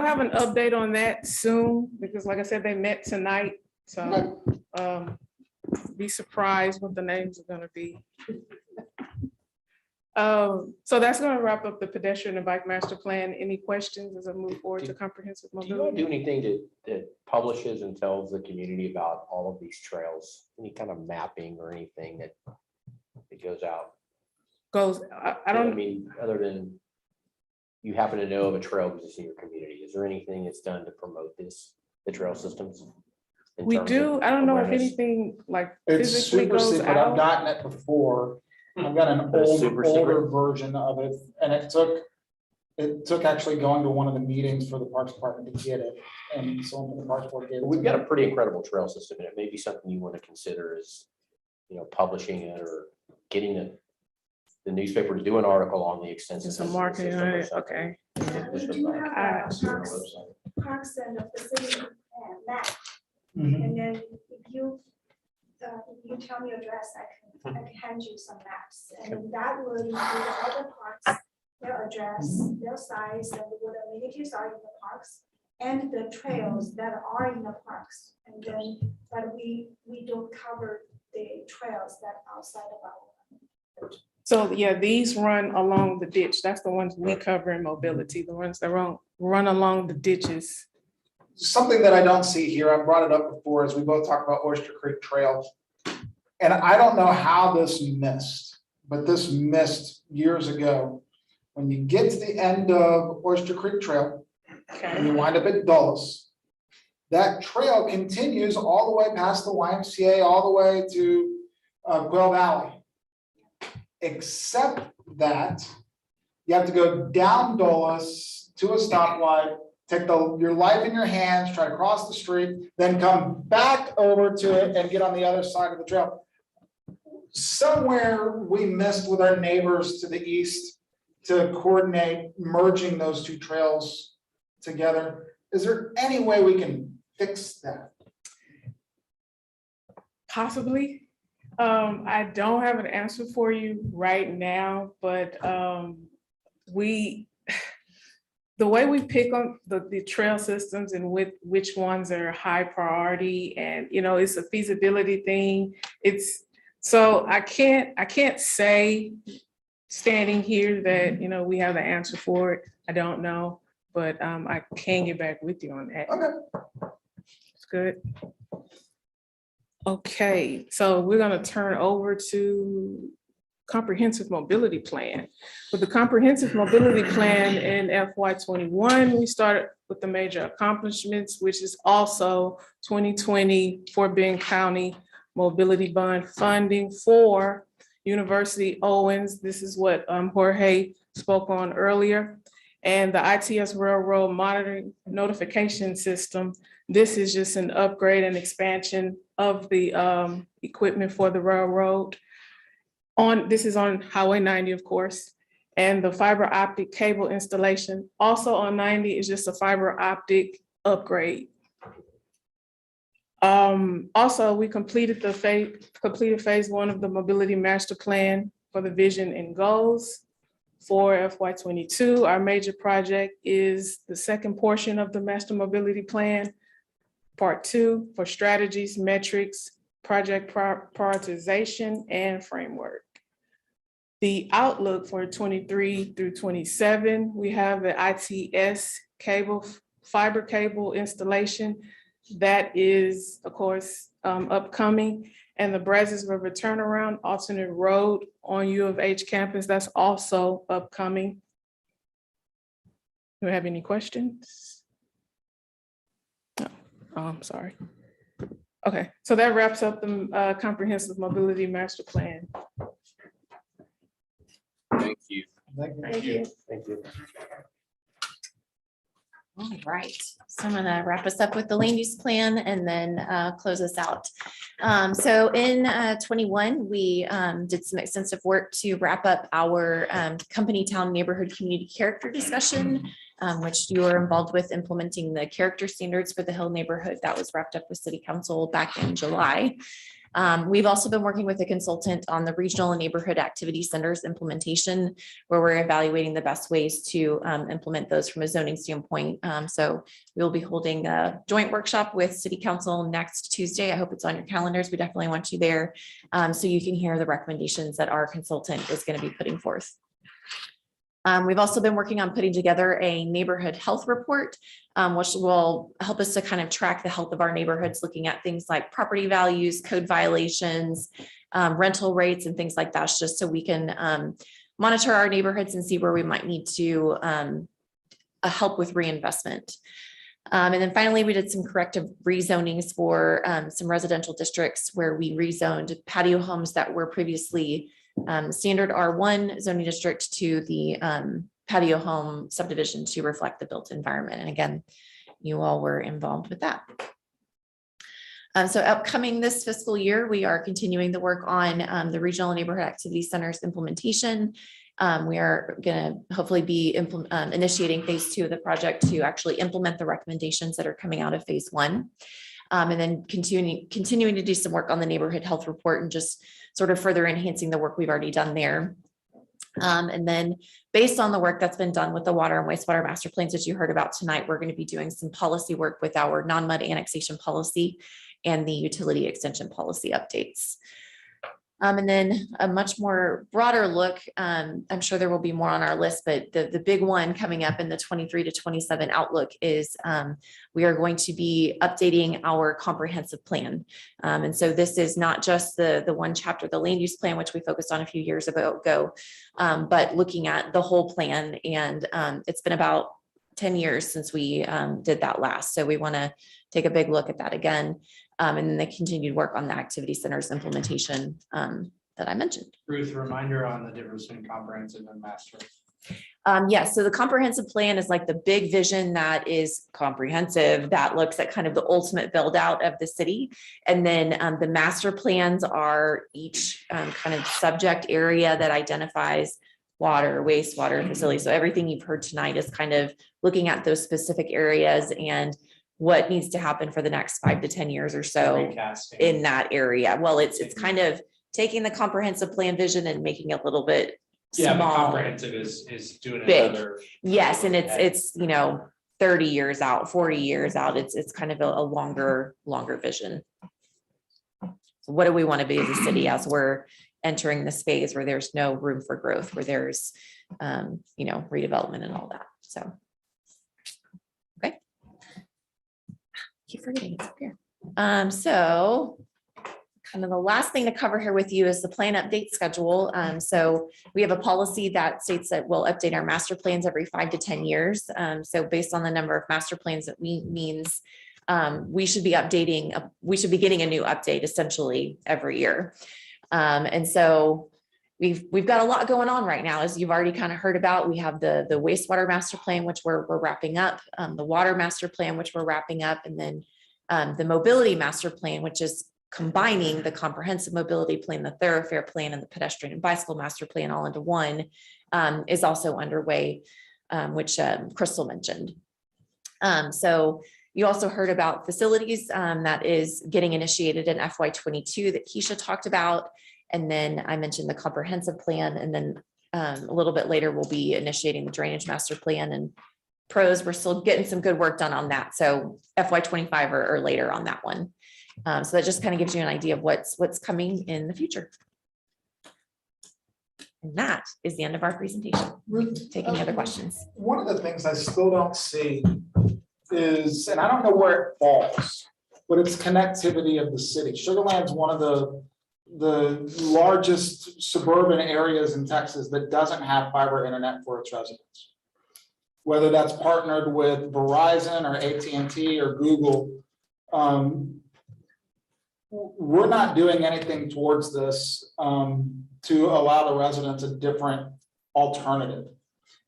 have an update on that soon, because like I said, they met tonight. So be surprised what the names are gonna be. So that's gonna wrap up the pedestrian and bike master plan. Any questions as I move forward to comprehensive Do you all mobility? do anything that publishes and tells the community about all of these trails? Any kind of mapping or anything that goes out? I don't, mean, other than you happen to know of a trail because in your community, is there anything that's done to promote the trail systems? in we terms do, of I don't know if awareness? anything like It's physically super goes secret. I've out. gotten it before. I've got an It's super older secret? version of it, and it took actually going to one of the meetings for the Parks Department to get it, and someone from the Parks Board gave it. We've to got me. a pretty incredible trail system, and it may be something you want to consider as, publishing it or getting the newspaper to do an article on the extensive. It's a marketing, on it, okay. Just We do have I- a parks and the facility map. Mhm. And then if you tell me your address, I can hand you some maps. And that will include all the parks, their address, their size, and what amenities are in the parks, and the trails that are in the parks. And then, but we don't cover the trails that are outside of our. So yeah, these run along the ditch. That's the ones we cover in mobility, the ones that run along the ditches. Something that I don't see here, I brought it up before, as we both talked about Oyster Creek Trail. And I don't know how this missed, but this missed years ago. When you get to the end of Oyster Creek Trail, and you wind up at Dulles, that trail continues all the way past the YMCA, all the way to Quail Valley. Except that you have to go down Dulles to a stoplight, take your life in your hands, try to cross the street, then come back over to it and get on the other side of the trail. Somewhere we missed with our neighbors to the east to coordinate merging those two trails together. Is there any way we can fix that? Possibly. I don't have an answer for you right now, but the way we pick on the trail systems and which ones are high priority, and it's a feasibility thing. So I can't say standing here that we have the answer for it. I don't know, but I can get back with you on that. Okay. It's good. Okay, so we're gonna turn over to comprehensive mobility plan. With the comprehensive mobility plan in FY21, we started with the major accomplishments, which is also 2020 Fort Bend County Mobility Bond funding for University Owens. This is what Jorge spoke on earlier. And the ITS Railroad Monitoring Notification System. This is just an upgrade and expansion of the equipment for the railroad. This is on Highway 90, of course, and the fiber optic cable installation also on 90 is just a fiber optic upgrade. Also, we completed phase 1 of the mobility master plan for the vision and goals for FY22. Our major project is the second portion of the master mobility plan, part 2, for strategies, metrics, project prioritization, and framework. The outlook for 23 through 27, we have the ITS fiber cable installation. That is, of course, upcoming. And the Brazos River turnaround alternate road on U of H campus, that's also upcoming. Do we have any questions? No. Oh, I'm sorry. Okay, so that wraps up the comprehensive mobility master plan. Thank you. Thank you. Thank you. All right, so I'm gonna wrap us up with the land use plan and then close us out. So in 21, we did some extensive work to wrap up our company town neighborhood community character discussion, which you were involved with implementing the character standards for the Hill neighborhood. That was wrapped up with City Council back in July. We've also been working with a consultant on the regional and neighborhood activity centers implementation, where we're evaluating the best ways to implement those from a zoning standpoint. So we'll be holding a joint workshop with City Council next Tuesday. I hope it's on your calendars. We definitely want you there so you can hear the recommendations that our consultant is going to be putting forth. We've also been working on putting together a neighborhood health report, which will help us to kind of track the health of our neighborhoods, looking at things like property values, code violations, rental rates, and things like that, just so we can monitor our neighborhoods and see where we might need to help with reinvestment. And then finally, we did some corrective rezonings for some residential districts where we rezoned patio homes that were previously standard R1 zoning district to the patio home subdivision to reflect the built environment. And again, you all were involved with that. So upcoming this fiscal year, we are continuing the work on the regional neighborhood activity centers implementation. We are going to hopefully be initiating phase 2 of the project to actually implement the recommendations that are coming out of phase 1. And then continuing to do some work on the neighborhood health report and just sort of further enhancing the work we've already done there. And then based on the work that's been done with the water and wastewater master plans that you heard about tonight, we're going to be doing some policy work with our non-mud annexation policy and the utility extension policy updates. And then a much more broader look, I'm sure there will be more on our list, but the big one coming up in the 23 to 27 outlook is we are going to be updating our comprehensive plan. And so this is not just the one chapter, the land use plan, which we focused on a few years ago, but looking at the whole plan. And it's been about 10 years since we did that last. So we want to take a big look at that again. And then the continued work on the activity centers implementation that I mentioned. Ruth, a reminder on the difference between comprehensive and master. Yes, so the comprehensive plan is like the big vision that is comprehensive, that looks at kind of the ultimate build out of the city. And then the master plans are each kind of subject area that identifies water, wastewater facilities. So everything you've heard tonight is kind of looking at those specific areas and what needs to happen for the next 5 to 10 years or so Recasting. in that area. Well, it's kind of taking the comprehensive plan vision and making it a longer Yeah, but small, comprehensive is doing big. another. Yes, and it's 30 years out, 40 years out. It's kind of a longer vision. So what do we want to be as a city as we're entering this phase where there's no room for growth, where there's redevelopment and all that. So okay. Keep forgetting it's up here. So kind of the last thing to cover here with you is the plan update schedule. So we have a policy that states that we'll update our master plans every 5 to 10 years. So based on the number of master plans that means we should be updating, we should be getting a new update essentially every year. And so we've got a lot going on right now, as you've already kind of heard about. We have the wastewater master plan, which we're wrapping up, the water master plan, which we're wrapping up, and then the mobility master plan, which is combining the comprehensive mobility plan, the thoroughfare plan, and the pedestrian and bicycle master plan all into one, is also underway, which Crystal mentioned. So you also heard about facilities that is getting initiated in FY22 that Keisha talked about. And then I mentioned the comprehensive plan. And then a little bit later, we'll be initiating the drainage master plan and pros. We're still getting some good work done on that. So FY25 or later on that one. So that just kind of gives you an idea of what's coming in the future. And that is the end of our presentation. Take any other questions. One of the things I still don't see is, and I don't know where it falls, but it's connectivity of the city. Sugarland's one of the largest suburban areas in Texas that doesn't have fiber internet for its residents. Whether that's partnered with Verizon or AT&T or Google, we're not doing anything towards this to allow the residents a different alternative.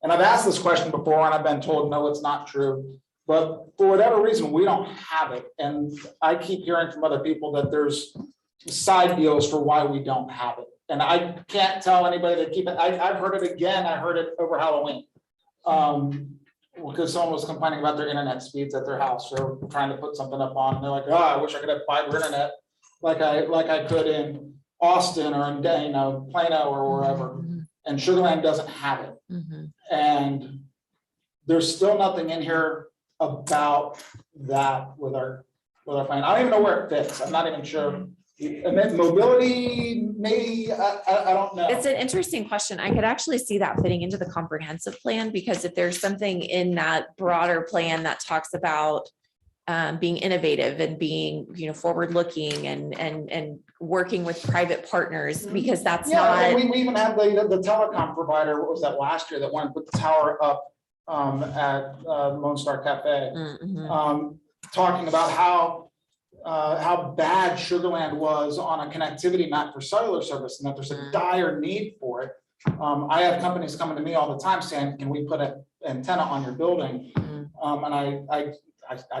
And I've asked this question before and I've been told, no, it's not true. But for whatever reason, we don't have it. And I keep hearing from other people that there's side deals for why we don't have it. And I can't tell anybody to keep it. I've heard it again. I heard it over Halloween. Because someone was complaining about their internet speeds at their house. They're trying to put something up on. And they're like, oh, I wish I could have fiber internet like I could in Austin or in Plano or wherever. And Sugarland doesn't have it. And there's still nothing in here about that with our plan. I don't even know where it fits. I'm not even sure Mobility, maybe, I don't know. It's an interesting question. I could actually see that fitting into the comprehensive plan, because if there's something in that broader plan that talks about being innovative and being, forward-looking and working with private partners, because that's Yeah, not. we even had the telecom provider, what was that last year, that wanted to put the tower up at Lone Star Cafe. Talking about how bad Sugarland was on a connectivity map for cellular service, and that there's a dire need for it. I have companies coming to me all the time saying, can we put an antenna on your building? And I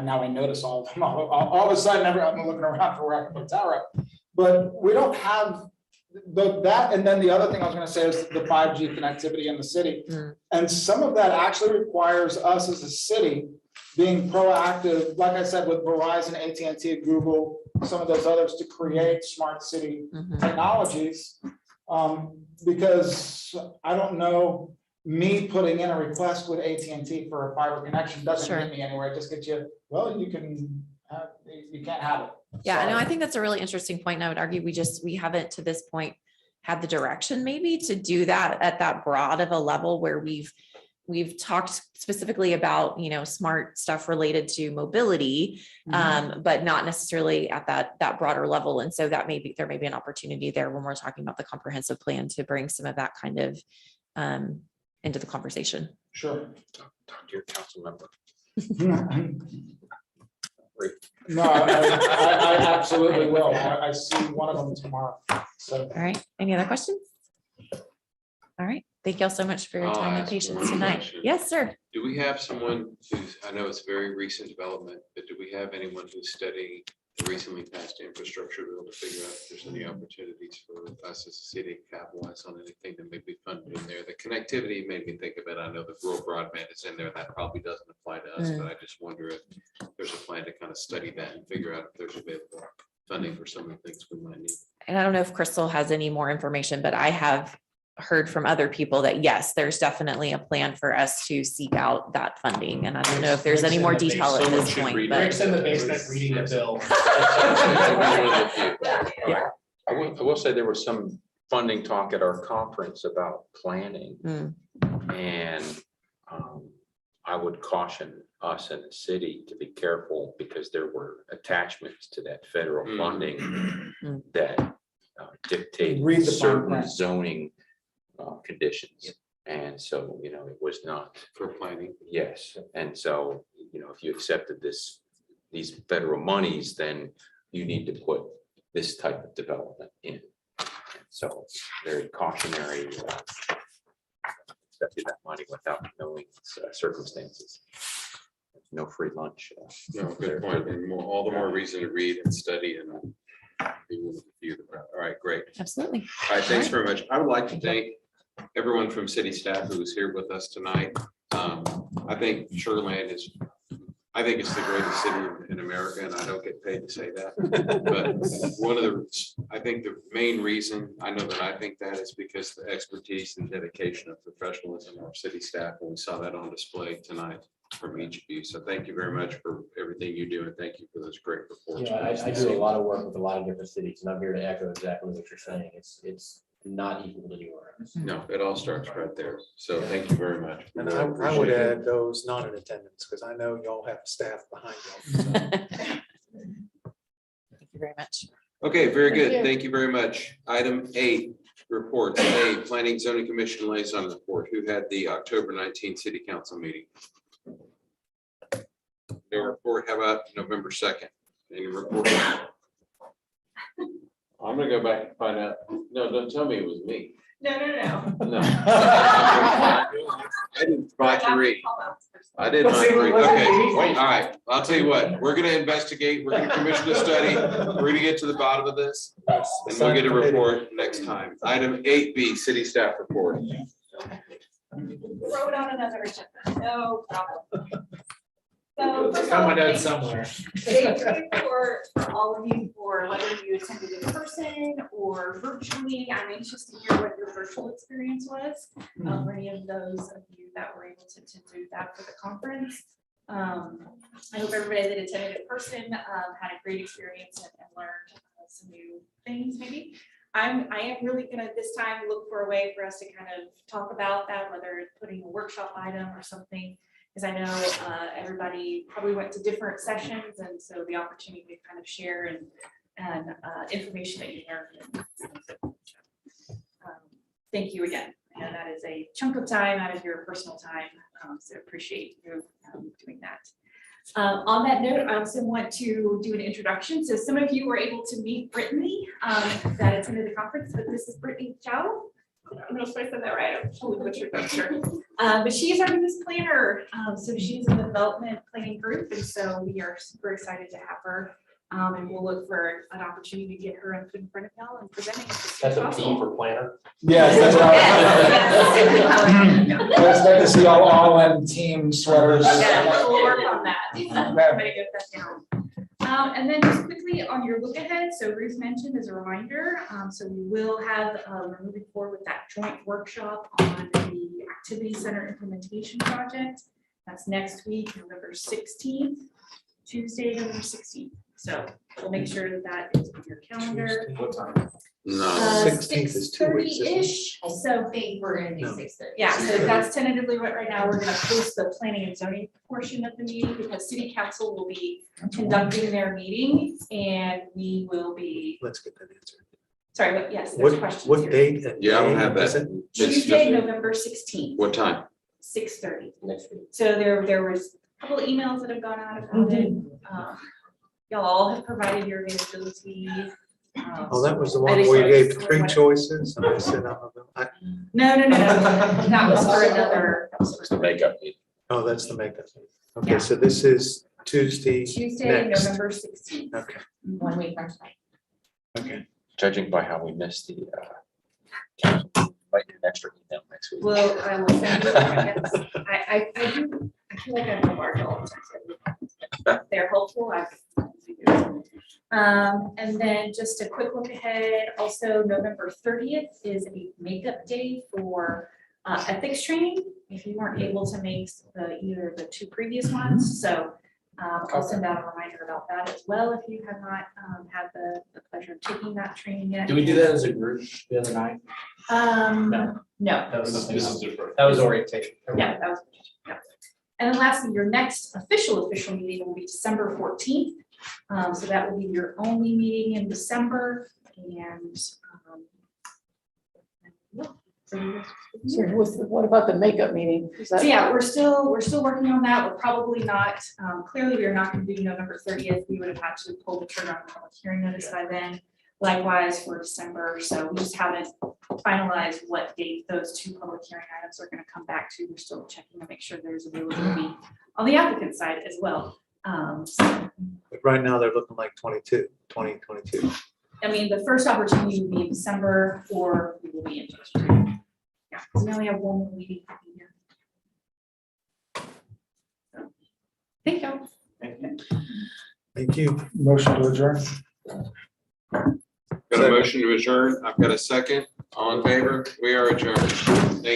now I notice all of them, all of a sudden, I'm looking around for where I can put a tower up. But we don't have that. And then the other thing I was going to say is the 5G connectivity in the city. And some of that actually requires us as a city being proactive, like I said, with Verizon, AT&T, Google, some of those others, to create smart city technologies. Because I don't know, me putting in a request with AT&T for a fiber connection doesn't get me anywhere. It just gets you, well, you can't have it. Yeah, I know. I think that's a really interesting point. And I would argue we haven't to this point had the direction maybe to do that at that broad of a level where we've talked specifically about, smart stuff related to mobility, but not necessarily at that broader level. And so there may be an opportunity there when we're talking about the comprehensive plan to bring some of that kind of into the conversation. Sure. Talk to your council member. No, I absolutely will. I see one of them tomorrow. So. All right. Any other questions? All right. Thank you all so much for your time and patience tonight. Question. Yes, sir. Do we have someone who's, I know it's very recent development, but do we have anyone who's studying the recently passed infrastructure bill to figure out if there's any opportunities for us as a city to capitalize on anything that may be funded in there? The connectivity made me think of it. I know the rural broadband is in there. That probably doesn't apply to us, but I just wonder if there's a plan to kind of study that and figure out if there's available funding for some of the things we might need. And I don't know if Crystal has any more information, but I have heard from other people that yes, there's definitely a plan for us to seek out that funding. And I don't know if there's any more detail at this point, but Rick's in the basement reading the bill. Yeah. I will say there was some funding talk at our conference about planning. And I would caution us in the city to be careful, because there were attachments to that federal funding that dictate certain zoning conditions. And so, it was not for planning. Yes. And so, if you accepted these federal monies, then you need to put this type of development in. So very cautionary accepting that money without knowing circumstances. No free lunch. No, good point. And all the more reason to read and study and be willing to view the. All right, great. Absolutely. All right, thanks very much. I would like to thank everyone from city staff who is here with us tonight. I think Sugarland is, I think it's the greatest city in America, and I don't get paid to say that. But I think the main reason I know that I think that is because the expertise and dedication of professionalism of our city staff, and we saw that on display tonight from each of you. So thank you very much for everything you do, and thank you for those great reports. Yeah, I do a lot of work with a lot of different cities, and I'm here to echo exactly what you're saying. It's not equal to anywhere else. No, it all starts right there. So thank you very much. And I would add those not in attendance, because I know y'all have staff behind y'all. So. Thank you very much. Okay, very good. Thank you very much. Item 8, reports. A, Planning Zoning Commission Liaison report. Who had the October 19th City Council meeting? No report. How about November 2nd? Any report? I'm gonna go back and find out. No, don't tell me it was me. No. No. I didn't try to read. I did not read. Okay, all right. I'll tell you what, we're gonna investigate. We're gonna commission a study. We're gonna get to the bottom of this. And we'll get a report next time. Item 8B, city staff report. Throw it on another agenda. No problem. So It's got my notes somewhere. thank you for all of you for whether you attended in person or virtually. I'm anxious to hear what your virtual experience was. For any of those of you that were able to do that for the conference. I hope everybody that attended in person had a great experience and learned some new things maybe. I am really gonna this time look for a way for us to kind of talk about that, whether it's putting a workshop item or something. Because I know everybody probably went to different sessions, and so the opportunity to kind of share and information that you learned. Thank you again. I know that is a chunk of time out of your personal time, so appreciate you doing that. On that note, I also want to do an introduction. So some of you were able to meet Brittany that attended the conference, but this is Brittany Chow. I don't know if I said that right. I'm totally butchered that, sure. But she is our business planner. So she's in the development planning group. And so we are super excited to have her. And we'll look for an opportunity to get her up in front of y'all and presenting. That's a P for planner. Yes, that's right. I expect to see all in team sweaters. Yeah, we'll work on that. Everybody get that down. And then just quickly on your look ahead, so Ruth mentioned as a reminder, so we will have, we're moving forward with that joint workshop on the Activity Center Implementation Project. That's next week, November 16th, Tuesday, November 16th. So we'll make sure that that is on your calendar. What time? No. 16th is 2 weeks, isn't it? Ish. So I think we're gonna do No. 6:30. yeah, so that's tentatively what right now we're gonna post the planning and zoning portion of the meeting because city council will be conducting their meeting and we will be, Let's get that answer. sorry, but yes, there's questions What here. date? and Yeah, I don't day have is that. it? It's Tuesday, just- November 16th, What time? 6:30. Next week. So there was a couple of emails that have gone out about it. Y'all all have provided your availability. Oh, that was the I one think where you so. gave 3 choices. And I said, No. That was for another. It's the makeup meeting. oh, that's the makeup. Yeah. Okay, so this is Tuesday. Tuesday, next. November 16th. Okay, 1 week from tonight. okay. Judging by how we missed the, council, might get an extra email next week. Well, I will send you, yes. I feel like I'm bombarded all the time. They're helpful. And then just a quick look ahead, also November 30th is a makeup day for ethics training. If you weren't able to make either of the 2 previous ones, so I'll send out a reminder about that as well if you have not had the pleasure of taking that training yet. Do we do that as a group the other night? No. That was This something is else. different. That was orientation. Yeah, that was, yeah. And then lastly, your next official meeting will be December 14th. So that will be your only meeting in December and. So what about the makeup meeting? Is that- So yeah, we're still working on that. We're probably not, clearly we are not going to do November 30th. We would have had to pull the trigger on the public hearing notice by then. Likewise for December. So we just haven't finalized what date those 2 public hearing items are going to come back to. We're still checking to make sure there's availability on the applicant side as well. But right now, they're looking like 2022. I mean, the first opportunity would be in December or we will be in January. Yeah, because we only have 1 more meeting for the year. So, thank you. Thank you. Motion to adjourn. Got a motion to adjourn. I've got a second. All in favor? We are adjourned. Thank